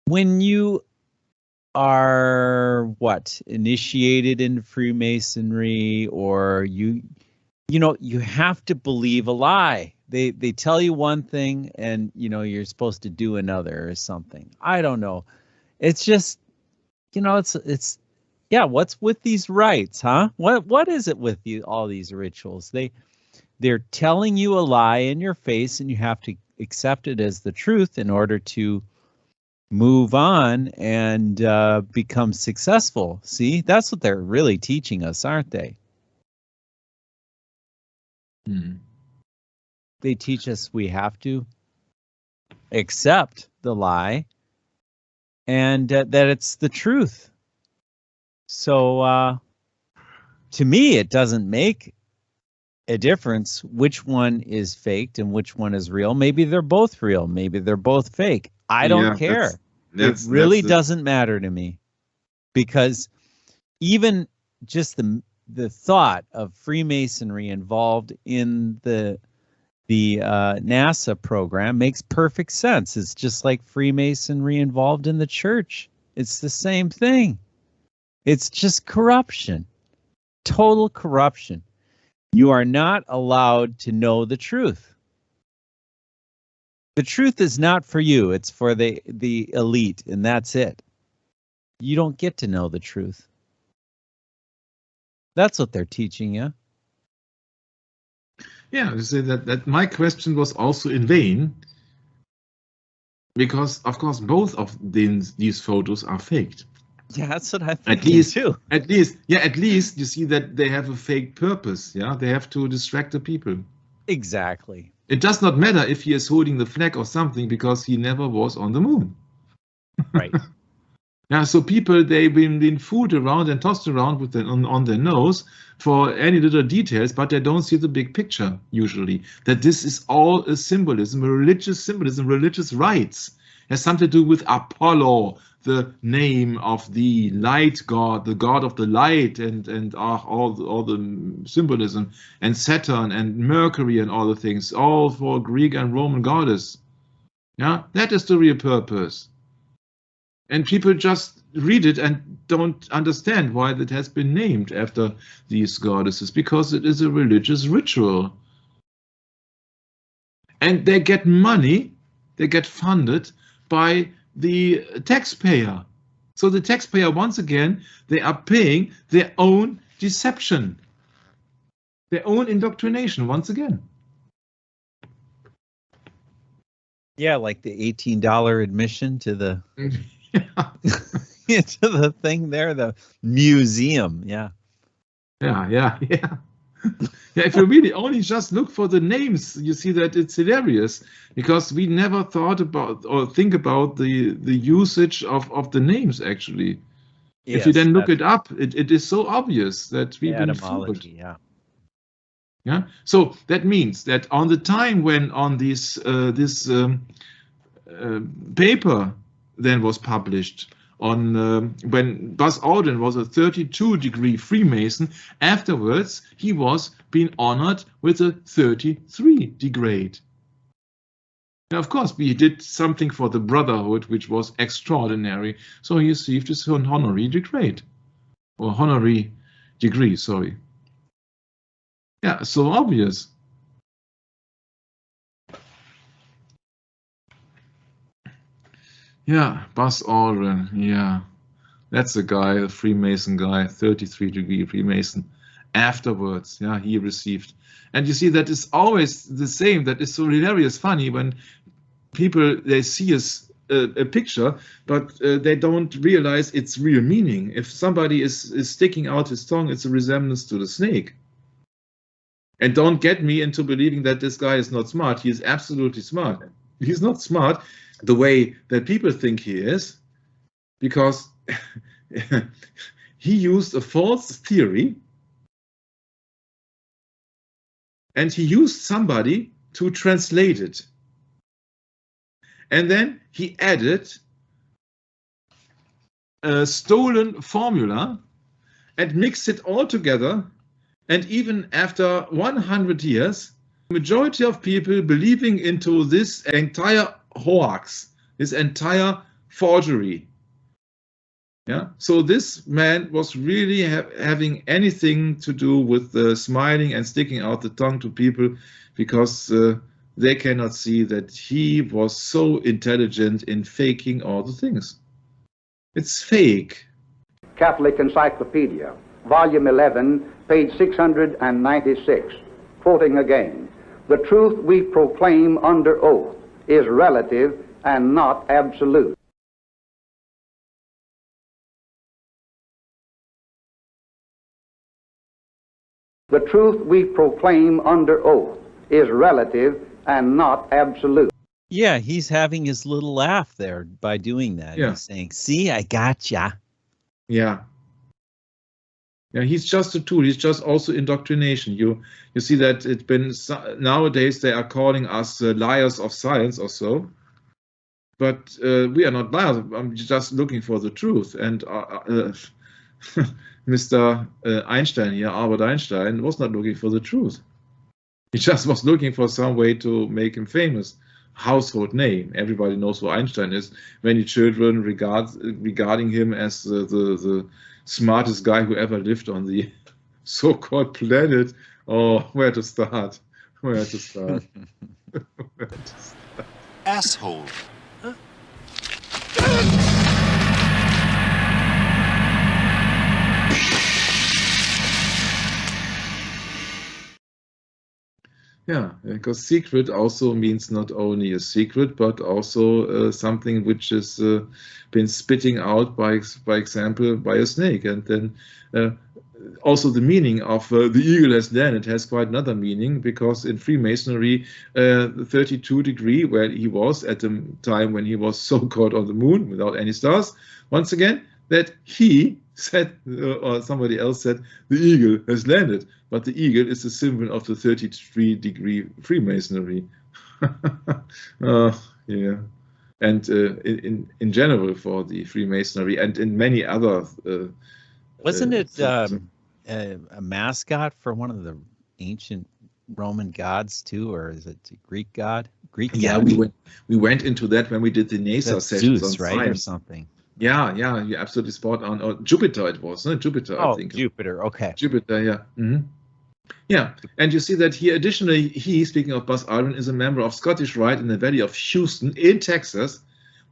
When you are initiated into Freemasonry, or you have to believe a lie. They tell you one thing and you're supposed to do another or something. I don't know. It's just it's yeah, what's with these rites, huh? What is it with all these rituals? They're telling you a lie in your face and you have to accept it as the truth in order to move on and become successful. See, that's what they're really teaching us, aren't they? They teach us we have to accept the lie and that it's the truth. So to me, it doesn't make a difference which one is faked and which one is real. Maybe they're both real. Maybe they're both fake. I don't care. It really doesn't matter to me, because even just the thought of Freemasonry involved in the NASA program makes perfect sense. It's just like Freemasonry involved in the church. It's the same thing. It's just corruption, total corruption. You are not allowed to know the truth. The truth is not for you. It's for the elite, and that's it. You don't get to know the truth. That's what they're teaching you. Yeah, you say that my question was also in vain, because of course both of these photos are faked. Yeah, that's what I think too. At least you see that they have a fake purpose. Yeah, they have to distract the people. Exactly. It does not matter if he is holding the flag or something, because he never was on the moon. Right. Yeah, so people, they've been fooled around and tossed around with on their nose for any little details, but they don't see the big picture usually. That this is all a symbolism, a religious symbolism, religious rites. It has something to do with Apollo, the name of the light god, the god of the light, and all the symbolism, and Saturn and Mercury and all the things, all for Greek and Roman goddess. Yeah, that is the real purpose. And people just read it and don't understand why that has been named after these goddesses, because it is a religious ritual. And they get money, they get funded by the taxpayer. So the taxpayer, once again, they are paying their own deception, their own indoctrination, once again. Yeah, like the $18 admission to the into the thing there, the museum. Yeah. Yeah. If you really only just look for the names, you see that it's hilarious, because we never thought about or think about the usage of the names actually. Yes, if you then look it up, it is so obvious that we've been fooled. Yeah. So that means that on the time when on this paper then was published, on when Buzz Aldrin was a 32-degree Freemason, afterwards he was being honored with a 33-degree. Now, of course, he did something for the Brotherhood, which was extraordinary. So he received his honorary degree, or honorary degree, sorry. Yeah, so obvious. Yeah, Buzz Aldrin, yeah. That's the guy, the Freemason guy, 33-degree Freemason. afterwards. Yeah, he received. And you see, that is always the same. That is so hilarious funny when people, they see a picture, but they don't realize its real meaning. If somebody is sticking out his tongue, it's a resemblance to the snake. And don't get me into believing that this guy is not smart. He is absolutely smart. He's not smart the way that people think he is, because he used a false theory and he used somebody to translate it. And then he added a stolen formula and mixed it all together. And even after 100 years, the majority of people believing into this entire hoax, this entire forgery. Yeah. So this man was really having anything to do with smiling and sticking out the tongue to people, because they cannot see that he was so intelligent in faking all the things. It's fake. Catholic Encyclopedia, Volume 11, page 696, quoting again, "The truth we proclaim under oath is relative and not absolute." The truth we proclaim under oath is relative and not absolute. Yeah, he's having his little laugh there by doing that. Yeah. He's saying, see, I gotcha. Yeah. Yeah, he's just a tool. He's just also indoctrination. You see that it's been, nowadays they are calling us liars of science or so. But we are not liars. I'm just looking for the truth. And Mr. Einstein here, Albert Einstein, was not looking for the truth. He just was looking for some way to make him famous. Household name. Everybody knows who Einstein is. Many children regarding him as the smartest guy who ever lived on the so-called planet. Oh, where to start? Where to start? Where to start? Asshole. Huh? Yeah, because secret also means not only a secret, but also something which has been spitting out, by example, by a snake. And then also the meaning of the eagle has landed has quite another meaning, because in Freemasonry, the 32 degree, where he was at the time when he was so-called on the moon without any stars, once again, that he said, or somebody else said, the eagle has landed. But the eagle is the symbol of the 33 degree Freemasonry. Yeah. And in general for the Freemasonry, and in many other. Wasn't it a mascot for one of the ancient Roman gods too, or is it a Greek god? Yeah, we went into that when we did the NASA sessions Zeus, on right, science. or something. Yeah, you're absolutely spot on. Or Jupiter it was, no? Jupiter, I think. Jupiter, okay. Jupiter, yeah. Mm-hmm. Yeah, and you see that here, additionally, speaking of Buzz Aldrin, is a member of Scottish Rite in the Valley of Houston in Texas,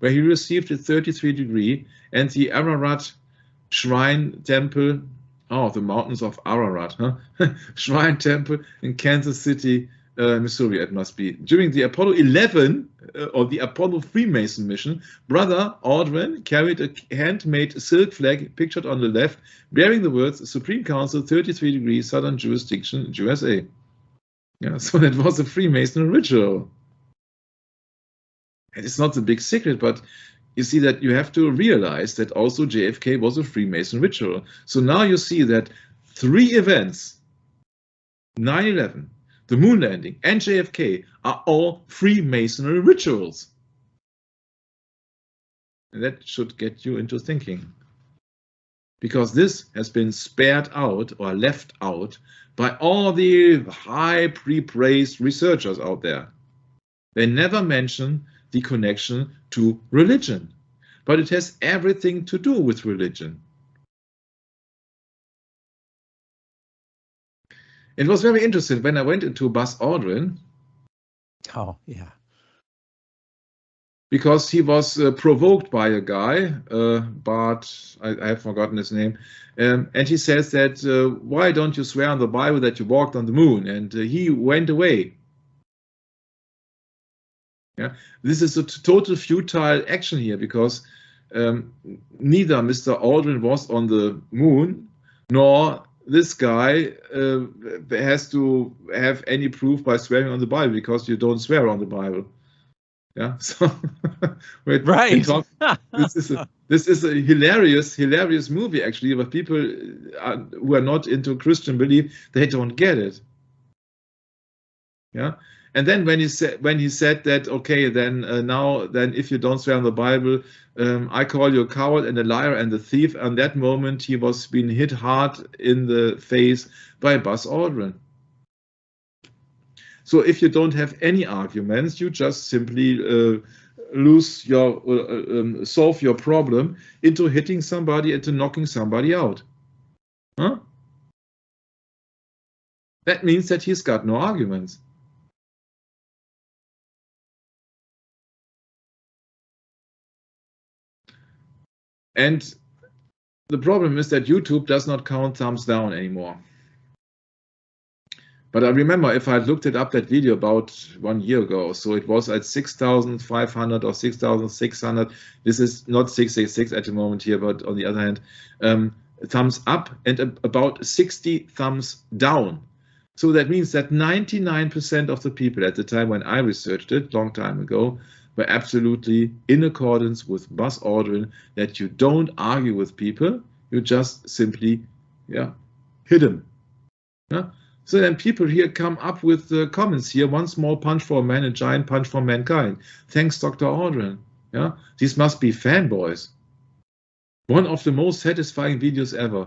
where he received a 33 degree, and the Ararat Shrine Temple, the mountains of Ararat, huh? Shrine Temple in Kansas City, Missouri, it must be. During the Apollo 11 or the Apollo Freemason mission, Brother Aldrin carried a handmade silk flag pictured on the left, bearing the words Supreme Council 33 degrees Southern Jurisdiction, USA. Yeah, so that was a Freemason ritual. And it's not a big secret, but you see that you have to realize that also JFK was a Freemason ritual. So now you see that 3 events, 9/11, the moon landing, and JFK, are all Freemasonry rituals. And that should get you into thinking. Because this has been spared out or left out by all the high praised researchers out there. They never mention the connection to religion, but it has everything to do with religion. It was very interesting when I went into Buzz Aldrin. Oh, yeah. because he was provoked by a guy, but I have forgotten his name, and he says that, why don't you swear on the Bible that you walked on the moon? And he went away. Yeah, this is a total futile action here, because neither Mr. Aldrin was on the moon, nor this guy has to have any proof by swearing on the Bible, because you don't swear on the Bible. Yeah, so right. This is a hilarious movie, actually, but people who are not into Christian belief, they don't get it. Yeah, and then when he said that, okay, then then if you don't swear on the Bible, I call you a coward and a liar and a thief. On that moment, he was being hit hard in the face by Buzz Aldrin. So if you don't have any arguments, you just simply solve your problem into hitting somebody, into knocking somebody out. Huh? That means that he's got no arguments. And the problem is that YouTube does not count thumbs down anymore. But I remember, if I had looked it up, that video about 1 year ago, so it was at 6,500 or 6,600. This is not 666 at the moment here, but on the other hand, thumbs up and about 60 thumbs down. So that means that 99% of the people at the time when I researched it, long time ago, were absolutely in accordance with Buzz Aldrin, that you don't argue with people, you just simply, yeah, hit them. Yeah? So then people here come up with comments here: one small punch for man, a giant punch for mankind. Thanks, Dr. Aldrin. Yeah, these must be fanboys. One of the most satisfying videos ever.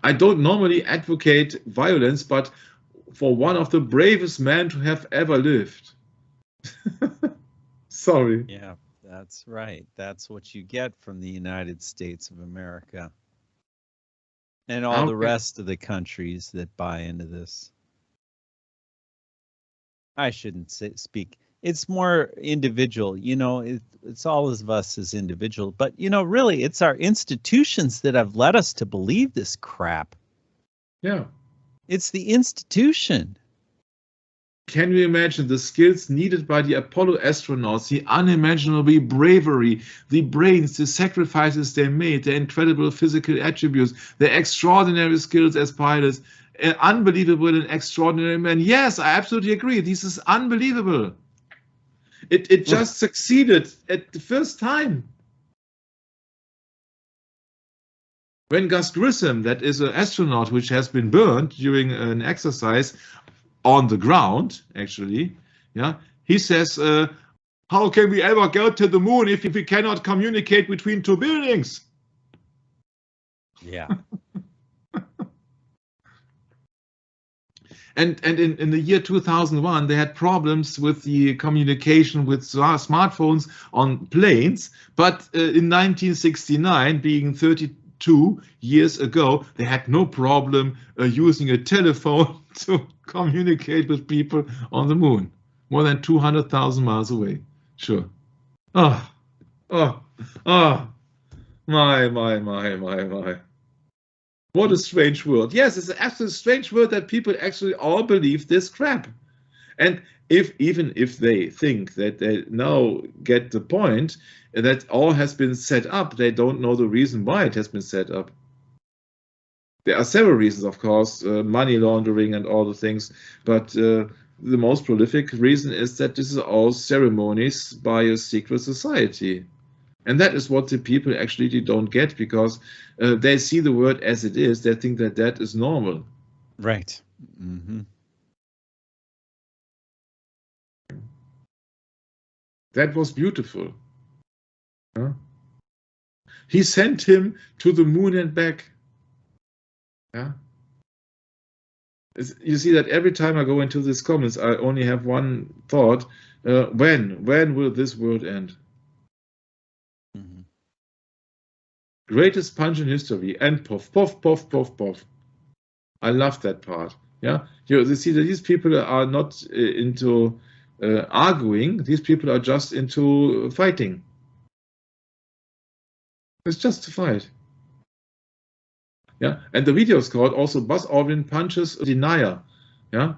I don't normally advocate violence, but for one of the bravest men to have ever lived. Sorry. Yeah, that's right. That's what you get from the United States of America. And all the rest of the countries that buy into this. I shouldn't speak. It's more individual, you know, it's all of us as individuals. But, you know, really, it's our institutions that have led us to believe this crap. Yeah. It's the institution. Can you imagine the skills needed by the Apollo astronauts, the unimaginable bravery, the brains, the sacrifices they made, their incredible physical attributes, their extraordinary skills as pilots, unbelievable and extraordinary men? Yes, I absolutely agree. This is unbelievable. It just succeeded at the first time. When Gus Grissom, that is an astronaut which has been burned during an exercise on the ground, actually, yeah, he says, how can we ever go to the moon if we cannot communicate between two buildings? Yeah. And in the year 2001, they had problems with the communication with smartphones on planes, but in 1969, being 32 years ago, they had no problem using a telephone to communicate with people on the moon, more than 200,000 miles away. Sure. My. What a strange world. Yes, it's an absolutely strange world that people actually all believe this crap. And even if they think that they now get the point that all has been set up, they don't know the reason why it has been set up. There are several reasons, of course, money laundering and all the things, but the most prolific reason is that this is all ceremonies by a secret society. And that is what the people actually don't get, because they see the world as it is. They think that that is normal. Right. Mm-hmm. That was beautiful. Huh? He sent him to the moon and back. Yeah. You see that every time I go into these comments, I only have one thought: when will this world end? Mm-hmm. Greatest punch in history, and puff, puff, puff, puff, puff. I love that part. Yeah, you see that these people are not into arguing. These people are just into fighting. It's just to fight. Yeah, and the video is called also Buzz Aldrin punches a denier. Yeah,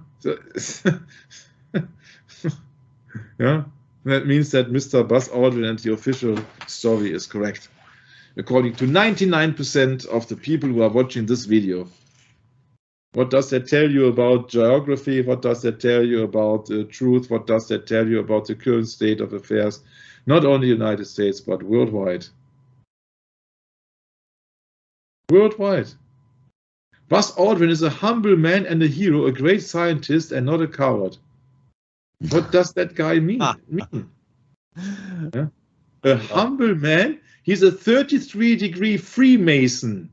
yeah, that means that Mr. Buzz Aldrin and the official story is correct, according to 99% of the people who are watching this video. What does that tell you about geography? What does that tell you about truth? What does that tell you about the current state of affairs, not only in the United States, but worldwide? Worldwide. Buzz Aldrin is a humble man and a hero, a great scientist and not a coward. What does that guy mean? Yeah? A humble man? He's a 33-degree Freemason.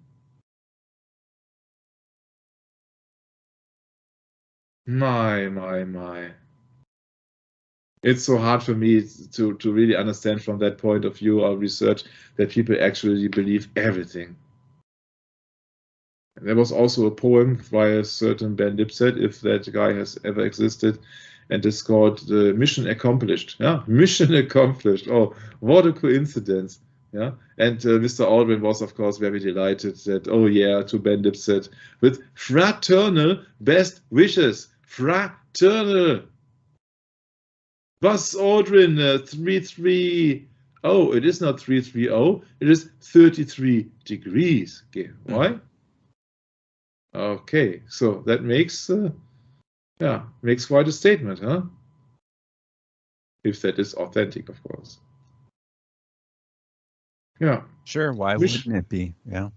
My. It's so hard for me to really understand from that point of view or research that people actually believe everything. There was also a poem by a certain Ben Lipset, if that guy has ever existed, and it's called Mission Accomplished. Yeah, Mission Accomplished. Oh, what a coincidence. Yeah, and Mr. Aldrin was, of course, very delighted that, oh yeah, to Ben Lipset, with fraternal best wishes. Fraternal. Buzz Aldrin, 330. Oh, it is not 330. It is 33 degrees. Okay, why? Okay, so that makes makes quite a statement, huh? If that is authentic, of course. Yeah. Sure. Why wouldn't it be? Yeah.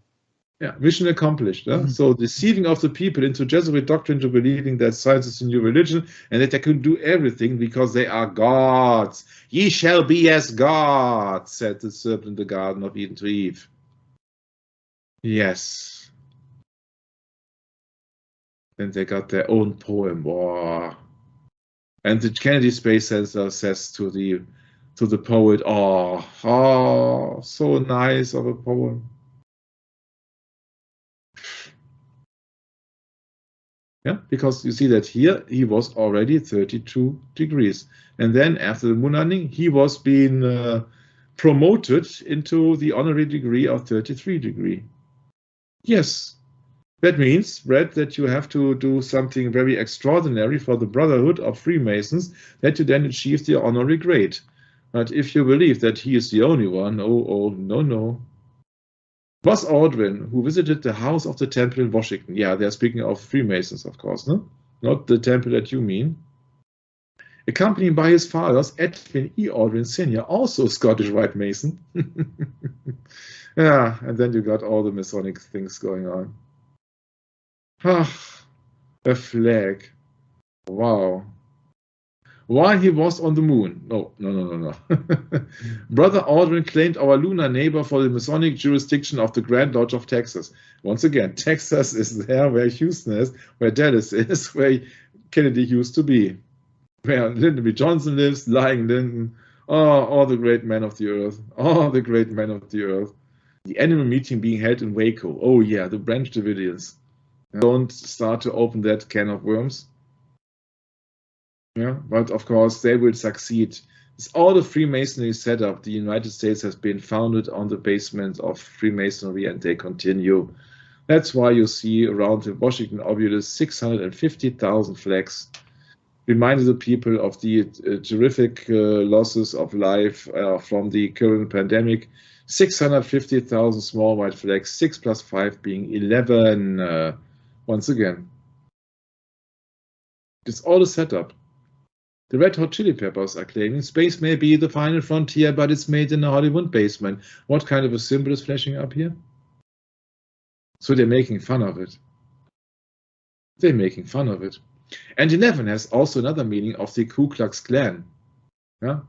Yeah. Mission accomplished. Huh? So deceiving of the people into Jesuit doctrine to believing that science is a new religion and that they can do everything because they are gods. Ye shall be as gods, said the serpent in the Garden of Eden to Eve. Yes. Then they got their own poem. Wow. And the Kennedy Space Center says to the poet, oh, so nice of a poem. Yeah, because you see that here he was already 32 degrees. And then after the moon landing, he was being promoted into the honorary degree of 33 degree. Yes. That means, Brett, that you have to do something very extraordinary for the Brotherhood of Freemasons that you then achieve the honorary grade. But if you believe that he is the only one, no. Buzz Aldrin, who visited the House of the Temple in Washington. Yeah, they're speaking of Freemasons, of course, no? Not the temple that you mean. Accompanied by his fathers, Edwin E. Aldrin Sr., also Scottish Rite Mason. Yeah, and then you got all the Masonic things going on. A flag. Wow. While he was on the moon. No. Brother Aldrin claimed our lunar neighbor for the Masonic jurisdiction of the Grand Lodge of Texas. Once again, Texas is there where Houston is, where Dallas is, where Kennedy used to be. Where Lyndon B. Johnson lives, Lying Lyndon. Oh, all the great men of the earth. All the great men of the earth. The annual meeting being held in Waco. Oh yeah, the Branch Davidians. Don't start to open that can of worms. Yeah, but of course they will succeed. It's all the Freemasonry setup. The United States has been founded on the basement of Freemasonry, and they continue. That's why you see around the Washington Ovilus 650,000 flags, reminding the people of the terrific losses of life from the current pandemic. 650,000 small white flags, 6 + 5 being 11. Once again, it's all a setup. The Red Hot Chili Peppers are claiming space may be the final frontier, but it's made in a Hollywood basement. What kind of a symbol is flashing up here? So they're making fun of it. They're making fun of it. And 11 has also another meaning of the Ku Klux Klan. Yeah?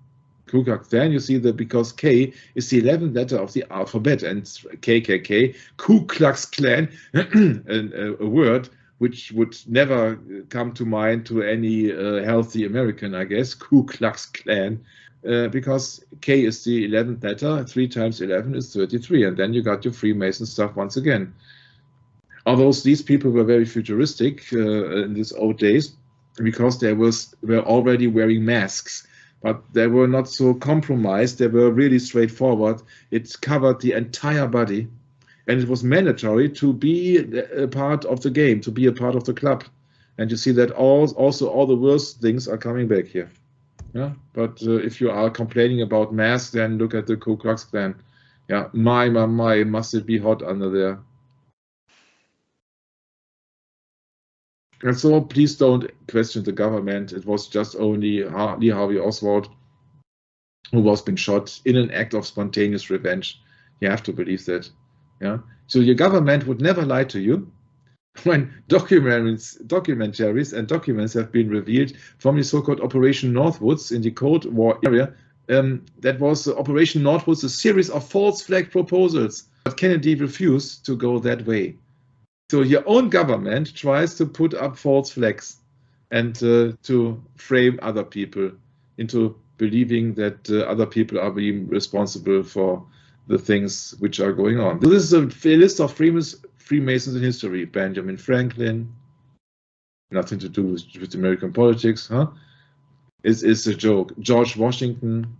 Ku Klux Klan, you see that because K is the 11th letter of the alphabet, and KKK, Ku Klux Klan, a word which would never come to mind to any healthy American, I guess, Ku Klux Klan, because K is the 11th letter, 3 times 11 is 33, and then you got your Freemason stuff once again. Although these people were very futuristic in these old days, because they were already wearing masks, but they were not so compromised. They were really straightforward. It covered the entire body, and it was mandatory to be a part of the game, to be a part of the club. And you see that also all the worst things are coming back here. Yeah, but if you are complaining about masks, then look at the Ku Klux Klan. Yeah, my, must it be hot under there. And so please don't question the government. It was just only Lee Harvey Oswald who was been shot in an act of spontaneous revenge. You have to believe that. Yeah. So your government would never lie to you. When documentaries and documents have been revealed from the so-called Operation Northwoods in the Cold War area, that was Operation Northwoods, a series of false flag proposals. But Kennedy refused to go that way. So your own government tries to put up false flags and to frame other people into believing that other people are being responsible for the things which are going on. So this is a list of Freemasons in history. Benjamin Franklin, nothing to do with American politics, huh? It's a joke. George Washington.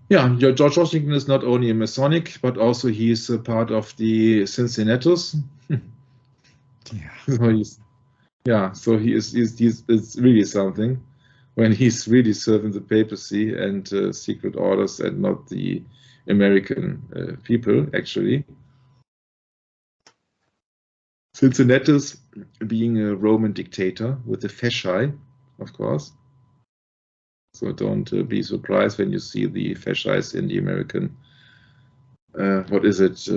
Yeah, George Washington is not only a Masonic, but also he is a part of the Cincinnatus. Yeah. So he's really something when he's really serving the papacy and secret orders and not the American people, actually. Cincinnatus being a Roman dictator with the fasci, of course. So don't be surprised when you see the fascis in the American, what is it,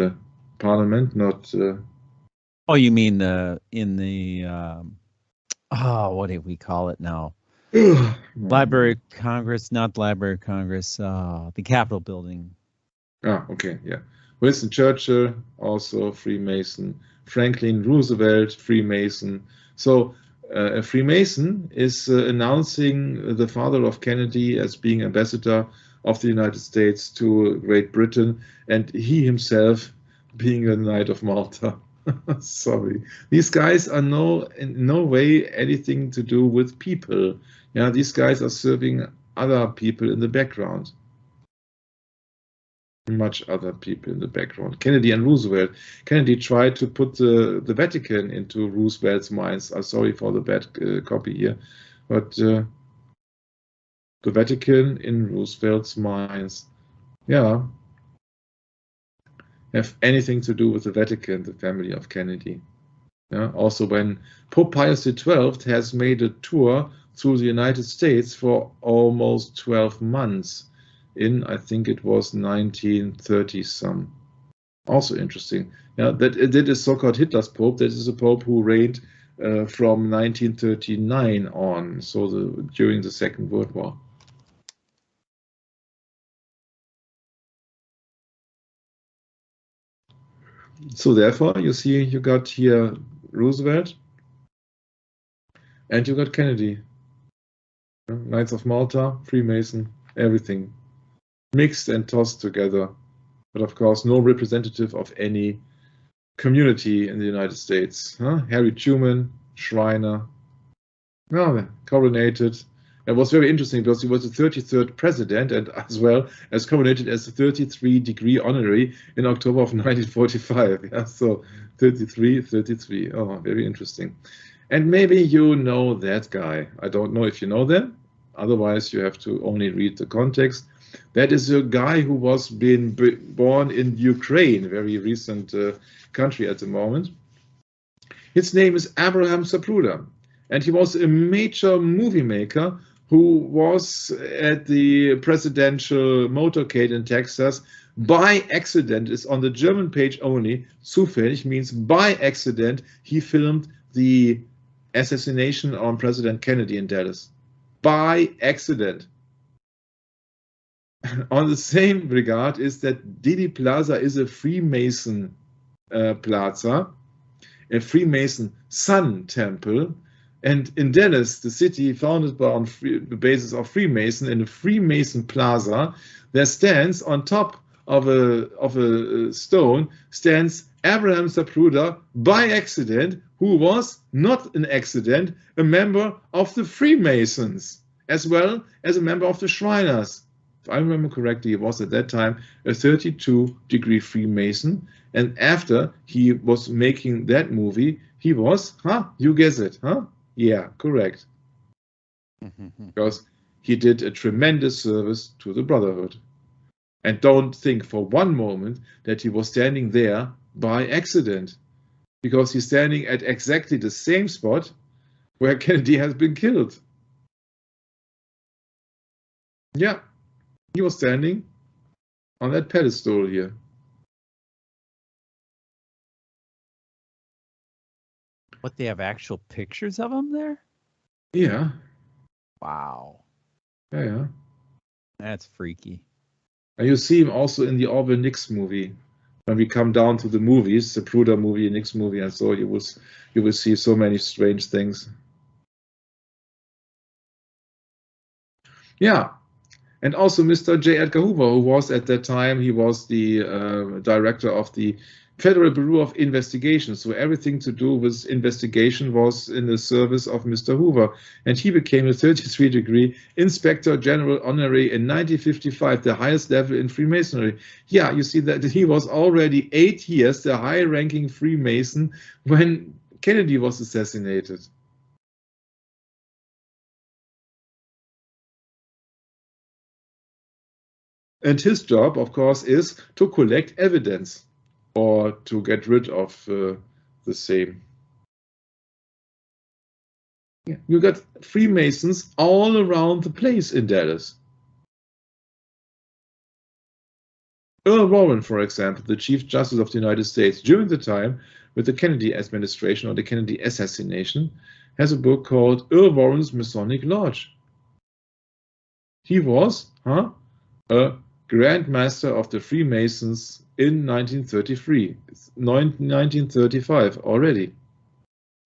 parliament, not... Oh, you mean in the, what do we call it now? Library of Congress, not Library of Congress, the Capitol building. Ah, okay, yeah. Winston Churchill, also Freemason. Franklin Roosevelt, Freemason. So a Freemason is announcing the father of Kennedy as being ambassador of the United States to Great Britain, and he himself being a Knight of Malta. Sorry, these guys are in no way anything to do with people. Yeah, these guys are serving other people in the background. Much other people in the background. Kennedy and Roosevelt. Kennedy tried to put the Vatican into Roosevelt's minds. I'm sorry for the bad copy here, but the Vatican in Roosevelt's minds. Yeah. Have anything to do with the Vatican, the family of Kennedy. Yeah. Also, when Pope Pius XII has made a tour through the United States for almost 12 months. I think it was 1930 some. Also interesting. Yeah, that is so-called Hitler's Pope. That is a Pope who reigned from 1939 on, so during the Second World War. So therefore, you see, you got here Roosevelt, and you got Kennedy. Knights of Malta, Freemason, everything. Mixed and tossed together, but of course no representative of any community in the United States. Harry Truman, Shriner, coronated. It was very interesting because he was the 33rd president and as well as coronated as the 33-degree honorary in October of 1945. Yeah, so 33. Oh, very interesting. And maybe you know that guy. I don't know if you know them. Otherwise, you have to only read the context. That is a guy who was born in Ukraine, a very recent country at the moment. His name is Abraham Zapruder, and he was a major movie maker who was at the presidential motorcade in Texas by accident. Is on the German page only. Zufällig means by accident he filmed the assassination on President Kennedy in Dallas. By accident. On the same regard is that Dealey Plaza is a Freemason plaza, a Freemason sun temple, and in Dallas, the city founded on the basis of Freemason, in a Freemason plaza, there stands on top of a stone stands Abraham Zapruder by accident, who was not an accident, a member of the Freemasons, as well as a member of the Shriners. If I remember correctly, he was at that time a 32-degree Freemason. And after he was making that movie, he was, you guess it, Yeah, correct. Because he did a tremendous service to the Brotherhood. And don't think for one moment that he was standing there by accident, because he's standing at exactly the same spot where Kennedy has been killed. Yeah, he was standing on that pedestal here. What, they have actual pictures of him there? Yeah. Wow. Yeah. That's freaky. And you see him also in the Orville Nix movie. When we come down to the movies, the Zapruder movie, Nix movie, and so you will see so many strange things. Yeah. And also Mr. J. Edgar Hoover, who was at that time, he was the director of the Federal Bureau of Investigation. So everything to do with investigation was in the service of Mr. Hoover. And he became a 33-degree Inspector General Honorary in 1955, the highest level in Freemasonry. Yeah, you see that he was already 8 years the high-ranking Freemason when Kennedy was assassinated. And his job, of course, is to collect evidence or to get rid of the same. Yeah. You got Freemasons all around the place in Dallas. Earl Warren, for example, the Chief Justice of the United States, during the time with the Kennedy administration or the Kennedy assassination, has a book called Earl Warren's Masonic Lodge. He was a Grand Master of the Freemasons in 1933, 1935 already,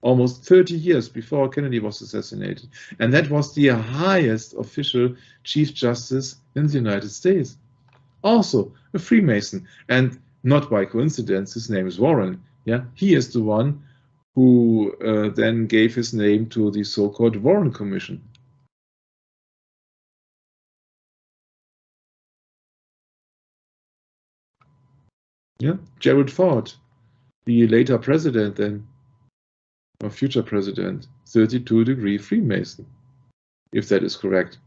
almost 30 years before Kennedy was assassinated. And that was the highest official Chief Justice in the United States. Also a Freemason, and not by coincidence, his name is Warren. Yeah, he is the one who then gave his name to the so-called Warren Commission. Yeah, Gerald Ford, the later president then, or future president, 32-degree Freemason, if that is correct.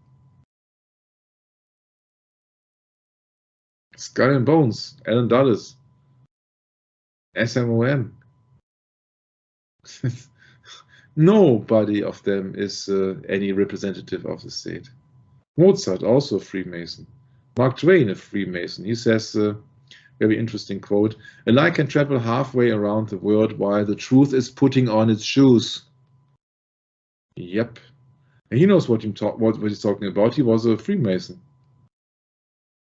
Skull and Bones, Alan Dulles, SMOM. Nobody of them is any representative of the state. Mozart, also a Freemason. Mark Twain, a Freemason. He says, very interesting quote, "A lie can travel halfway around the world while the truth is putting on its shoes." Yep. And he knows what he's talking about. He was a Freemason.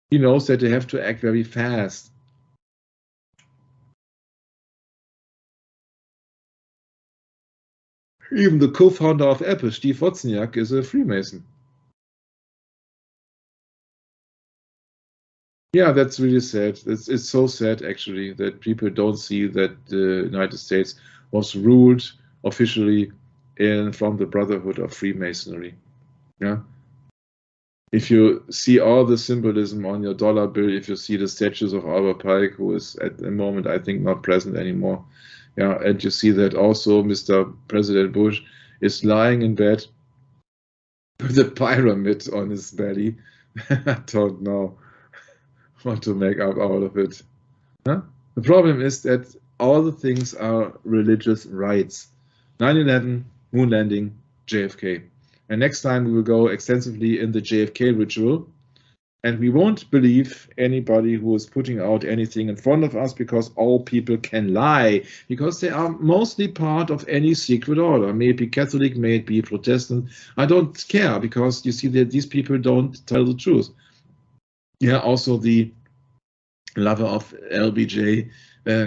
He knows that they have to act very fast. Even the co-founder of Apple, Steve Wozniak, is a Freemason. Yeah, that's really sad. It's so sad, actually, that people don't see that the United States was ruled officially from the Brotherhood of Freemasonry. Yeah. If you see all the symbolism on your dollar bill, if you see the statues of Albert Pike, who is at the moment, I think, not present anymore. Yeah, and you see that also Mr. President Bush is lying in bed with a pyramid on his belly. I don't know what to make up out of it. Huh? The problem is that all the things are religious rites. 9/11, moon landing, JFK. And next time we will go extensively in the JFK ritual. And we won't believe anybody who is putting out anything in front of us, because all people can lie, because they are mostly part of any secret order. May it be Catholic, may it be Protestant. I don't care, because you see that these people don't tell the truth. Yeah, also the lover of LBJ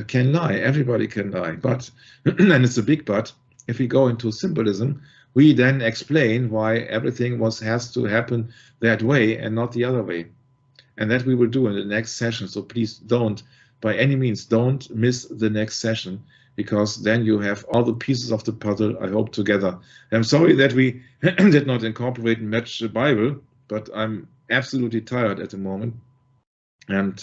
can lie. Everybody can lie. But, and it's a big but, if we go into symbolism, we then explain why everything has to happen that way and not the other way. And that we will do in the next session. So please don't, by any means, don't miss the next session, because then you have all the pieces of the puzzle, I hope, together. And I'm sorry that we did not incorporate much Bible, but I'm absolutely tired at the moment. And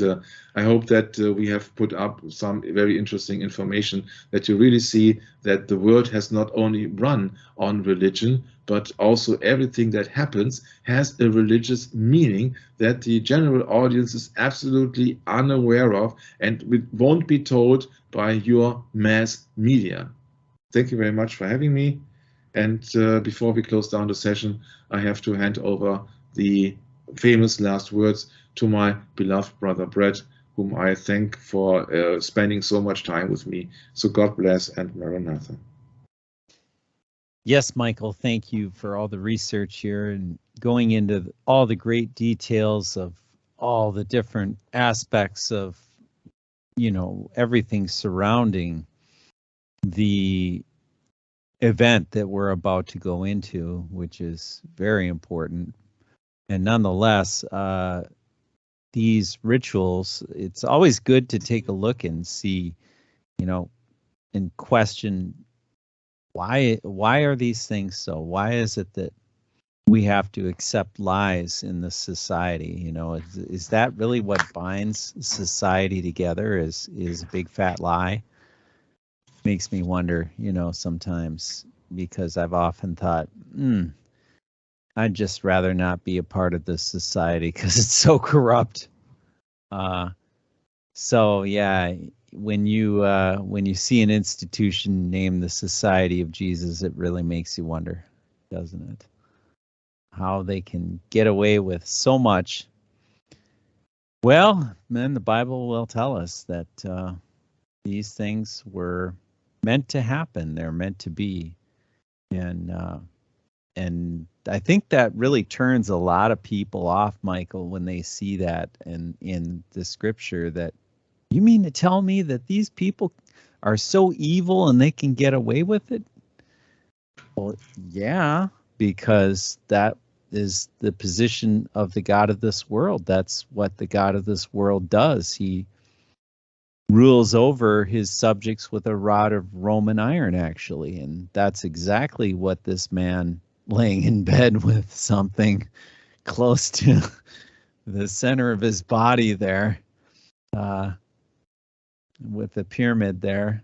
I hope that we have put up some very interesting information, that you really see that the world has not only run on religion, but also everything that happens has a religious meaning that the general audience is absolutely unaware of and won't be told by your mass media. Thank you very much for having me. And before we close down the session, I have to hand over the famous last words to my beloved brother Brett, whom I thank for spending so much time with me. So God bless and Maranatha. Yes, Michael, thank you for all the research here and going into all the great details of all the different aspects of, you know, everything surrounding the event that we're about to go into, which is very important. And nonetheless, these rituals, it's always good to take a look and see, you know, and question why are these things so? Why is it that we have to accept lies in this society? You know, is that really what binds society together? Is a big fat lie? Makes me wonder, you know, sometimes, because I've often thought, I'd just rather not be a part of this society because it's so corrupt. So yeah, when you see an institution named the Society of Jesus, it really makes you wonder, doesn't it? How they can get away with so much. Well, then the Bible will tell us that these things were meant to happen. They're meant to be, and I think that really turns a lot of people off, Michael, when they see that in the scripture, that you mean to tell me that these people are so evil and they can get away with it? Well, yeah, because that is the position of the God of this world. That's what the God of this world does. He rules over his subjects with a rod of Roman iron, actually. And that's exactly what this man laying in bed with something close to the center of his body there, with the pyramid there.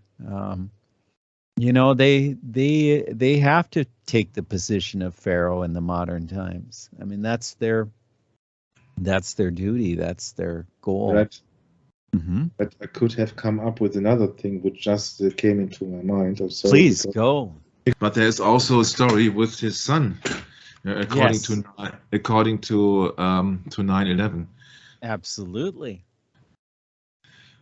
You know, they have to take the position of Pharaoh in the modern times. I mean, that's their duty. That's their goal. But I could have come up with another thing which just came into my mind. I'm sorry. Please go. But there's also a story with his son, according to 9/11. Absolutely.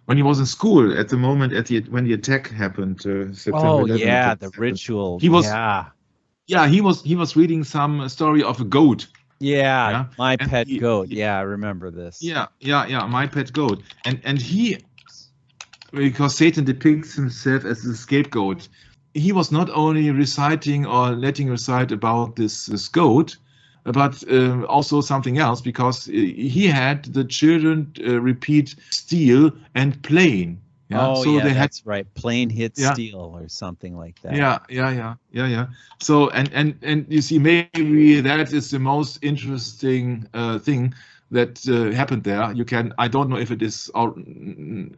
When he was in school, at the moment when the attack happened, September 11th. Yeah, the ritual. He was he was reading some story of a goat. Yeah, my pet goat. Yeah, I remember this. Yeah, my pet goat. And he, because Satan depicts himself as the scapegoat, he was not only reciting or letting recite about this goat, but also something else, because he had the children repeat steal and plane. Yeah? Oh, so yeah, that's right. Plane hit steal or something like that. Yeah. So and you see, maybe that is the most interesting thing that happened there. I don't know if it is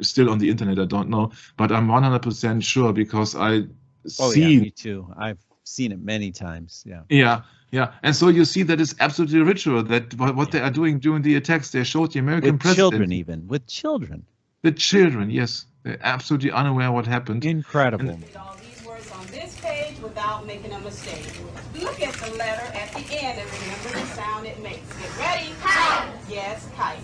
still on the internet. I don't know, but I'm 100% sure, because me too. I've seen it many times. Yeah. And so you see that it's absolutely ritual, that what they are doing during the attacks. They showed the American president. With children. The children, yes. They're absolutely unaware what happened. Incredible. All these words on this page without making a mistake. Look at the letter at the end and remember the sound it makes. Get ready. Kite. Yes, kite.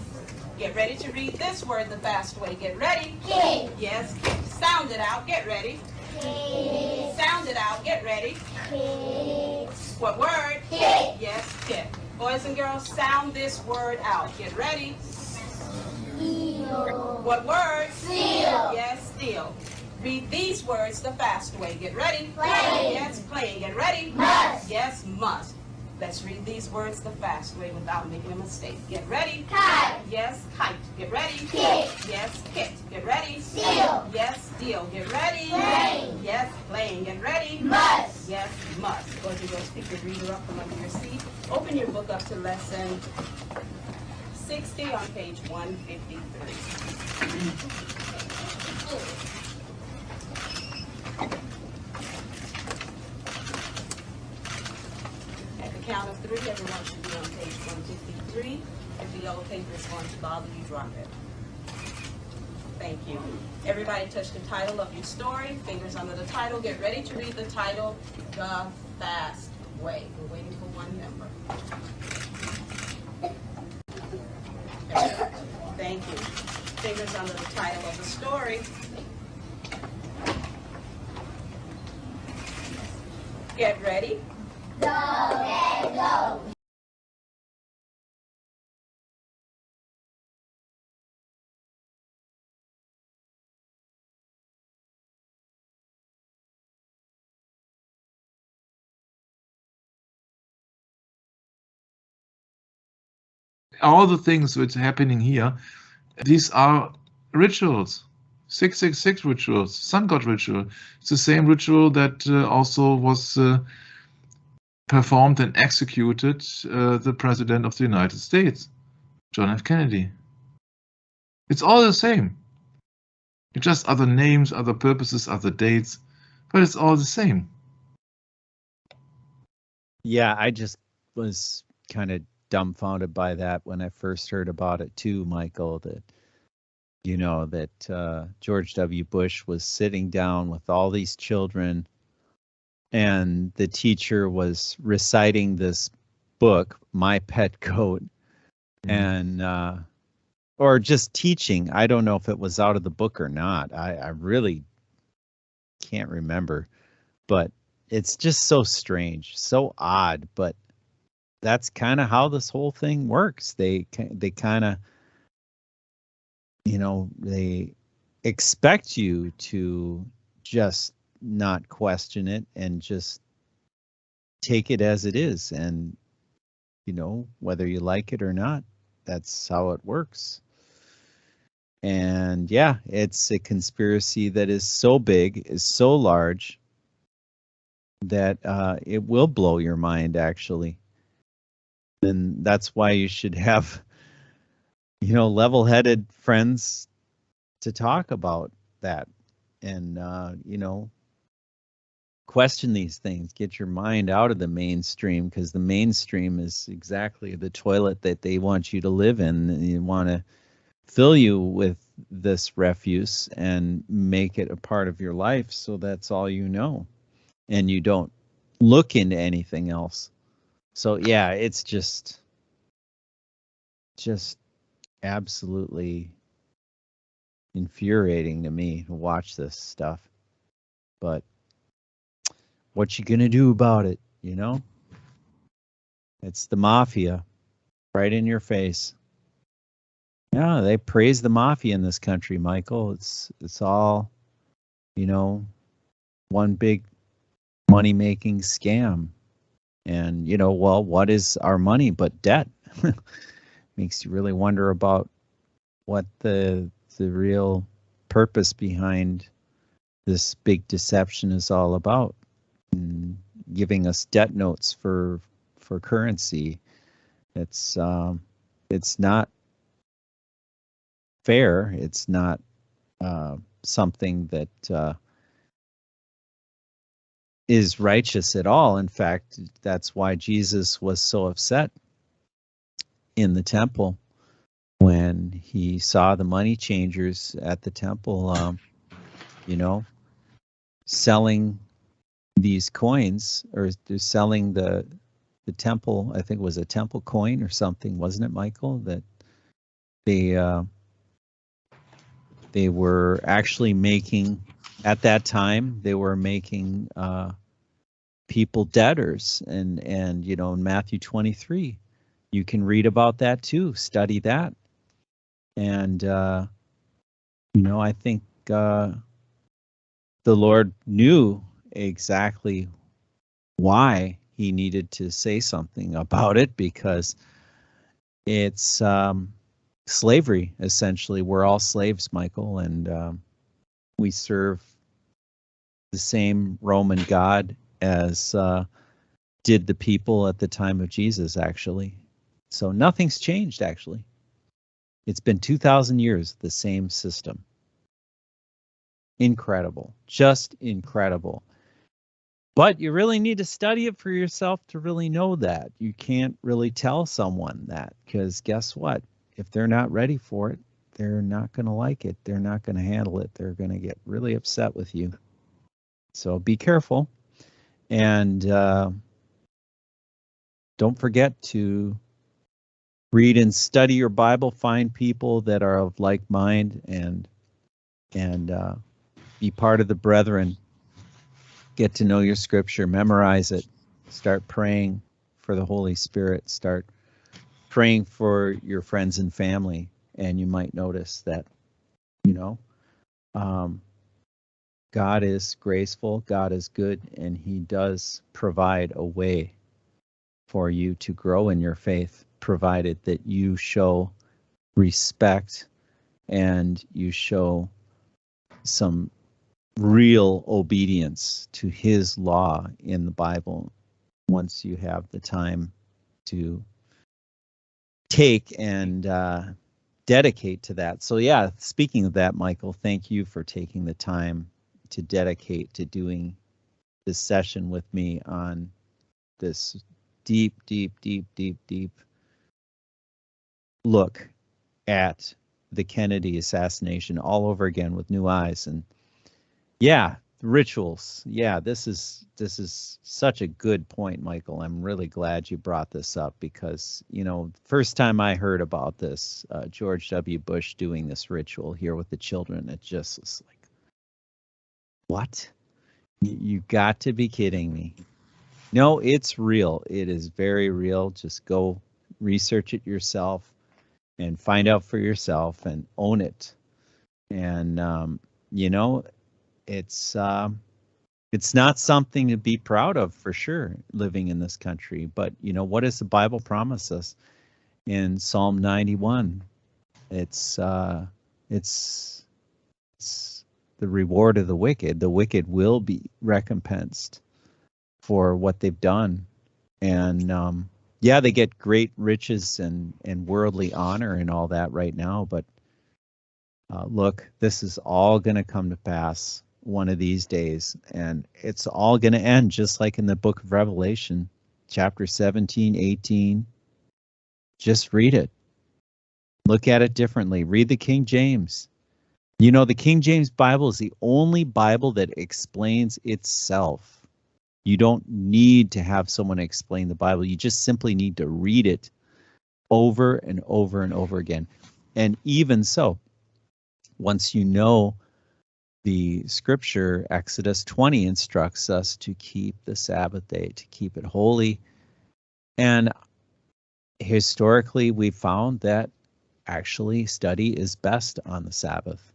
Get ready to read this word the fast way. Get ready. Kid. Yes, kid. Sound it out. Get ready. Kid. Sound it out. Get ready. Kid. What word? Kid. Yes, kid. Boys and girls, sound this word out. Get ready. Steal. What word? Steal. Yes, steal. Read these words the fast way. Get ready. Play. Yes, play. Get ready. Must. Yes, must. Let's read these words the fast way without making a mistake. Get ready. Kite. Yes, kite. Get ready. Kit. Yes, kit. Get ready. Seal. Yes, deal. Get ready. Plane. Yes, plane. Get ready. Must. Yes, must. Go ahead and go pick your reader up from under your seat. Open your book up to lesson 60 on page 153. Count of three, everyone should be on page 153. If the yellow paper is going to bother you, drop it. Thank you. Everybody touch the title of your story. Fingers under the title. Get ready to read the title, The Fast Way. We're waiting for one member. Thank you. Fingers under the title of the story. Get ready. Go and go. All the things which are happening here, these are rituals. 666 rituals, sun god ritual. It's the same ritual that also was performed and executed the President of the United States, John F. Kennedy. It's all the same. It's just other names, other purposes, other dates, but it's all the same. Yeah, I just was kind of dumbfounded by that when I first heard about it too, Michael, that, you know, that George W. Bush was sitting down with all these children and the teacher was reciting this book, My Pet Goat, and or just teaching. I don't know if it was out of the book or not. I really can't remember, but it's just so strange, so odd, but that's kind of how this whole thing works. They kind of, you know, they expect you to just not question it and just take it as it is. And, you know, whether you like it or not, that's how it works. And yeah, it's a conspiracy that is so big, is so large, that it will blow your mind, actually. And that's why you should have, you know, level-headed friends to talk about that and, you know, question these things, get your mind out of the mainstream, because the mainstream is exactly the toilet that they want you to live in. And you want to fill you with this refuse and make it a part of your life, so that's all you know, and you don't look into anything else. So yeah, it's just absolutely infuriating to me to watch this stuff. But what you gonna do about it, you know? It's the mafia right in your face. Yeah, they praise the mafia in this country, Michael. It's all, you know, one big money-making scam. And, you know, well, what is our money but debt? Makes you really wonder about what the real purpose behind this big deception is all about. And giving us debt notes for currency. It's not fair. It's not something that is righteous at all. In fact, that's why Jesus was so upset in the temple when he saw the money changers at the temple, you know, selling these coins, or they're selling the temple. I think it was a temple coin or something, wasn't it, Michael? That they were actually making, at that time, they were making people debtors, and you know, in Matthew 23, you can read about that too, study that. And you know, I think the Lord knew exactly why he needed to say something about it because it's slavery, essentially. We're all slaves, Michael, and we serve the same Roman God as did the people at the time of Jesus, actually. So nothing's changed, actually. It's been 2,000 years, the same system. Incredible, just incredible. But you really need to study it for yourself to really know that. You can't really tell someone that, because guess what? If they're not ready for it, they're not going to like it. They're not going to handle it. They're going to get really upset with you. So be careful. And don't forget to read and study your Bible. Find people that are of like mind and be part of the brethren. Get to know your scripture, memorize it, start praying for the Holy Spirit, start praying for your friends and family, and you might notice that, God is graceful, God is good, and he does provide a way for you to grow in your faith, provided that you show respect and you show some real obedience to his law in the Bible once you have the time to take and dedicate to that. So yeah, speaking of that, Michael, thank you for taking the time to dedicate to doing this session with me on this deep look at the Kennedy assassination all over again with new eyes. And yeah, rituals. Yeah, this is such a good point, Michael. I'm really glad you brought this up because, first time I heard about this, George W. Bush doing this ritual here with the children, it just was like, what? You got to be kidding me. No, it's real. It is very real. Just go research it yourself and find out for yourself and own it. And, it's not something to be proud of for sure, living in this country. But, what does the Bible promise us in Psalm 91? It's the reward of the wicked. The wicked will be recompensed for what they've done. And they get great riches and worldly honor and all that right now. But look, this is all going to come to pass one of these days, and it's all going to end just like in the book of Revelation, chapter 17, 18. Just read it. Look at it differently. Read the King James. The King James Bible is the only Bible that explains itself. You don't need to have someone explain the Bible. You just simply need to read it over and over and over again. And even so, once you know the scripture, Exodus 20 instructs us to keep the Sabbath day, to keep it holy. And historically, we found that actually study is best on the Sabbath.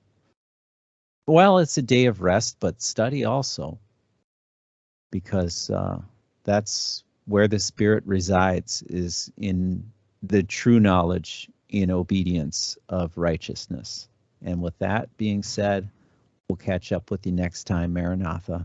Well, it's a day of rest, but study also, because that's where the Spirit resides, is in the true knowledge in obedience of righteousness. And with that being said, we'll catch up with you next time, Maranatha.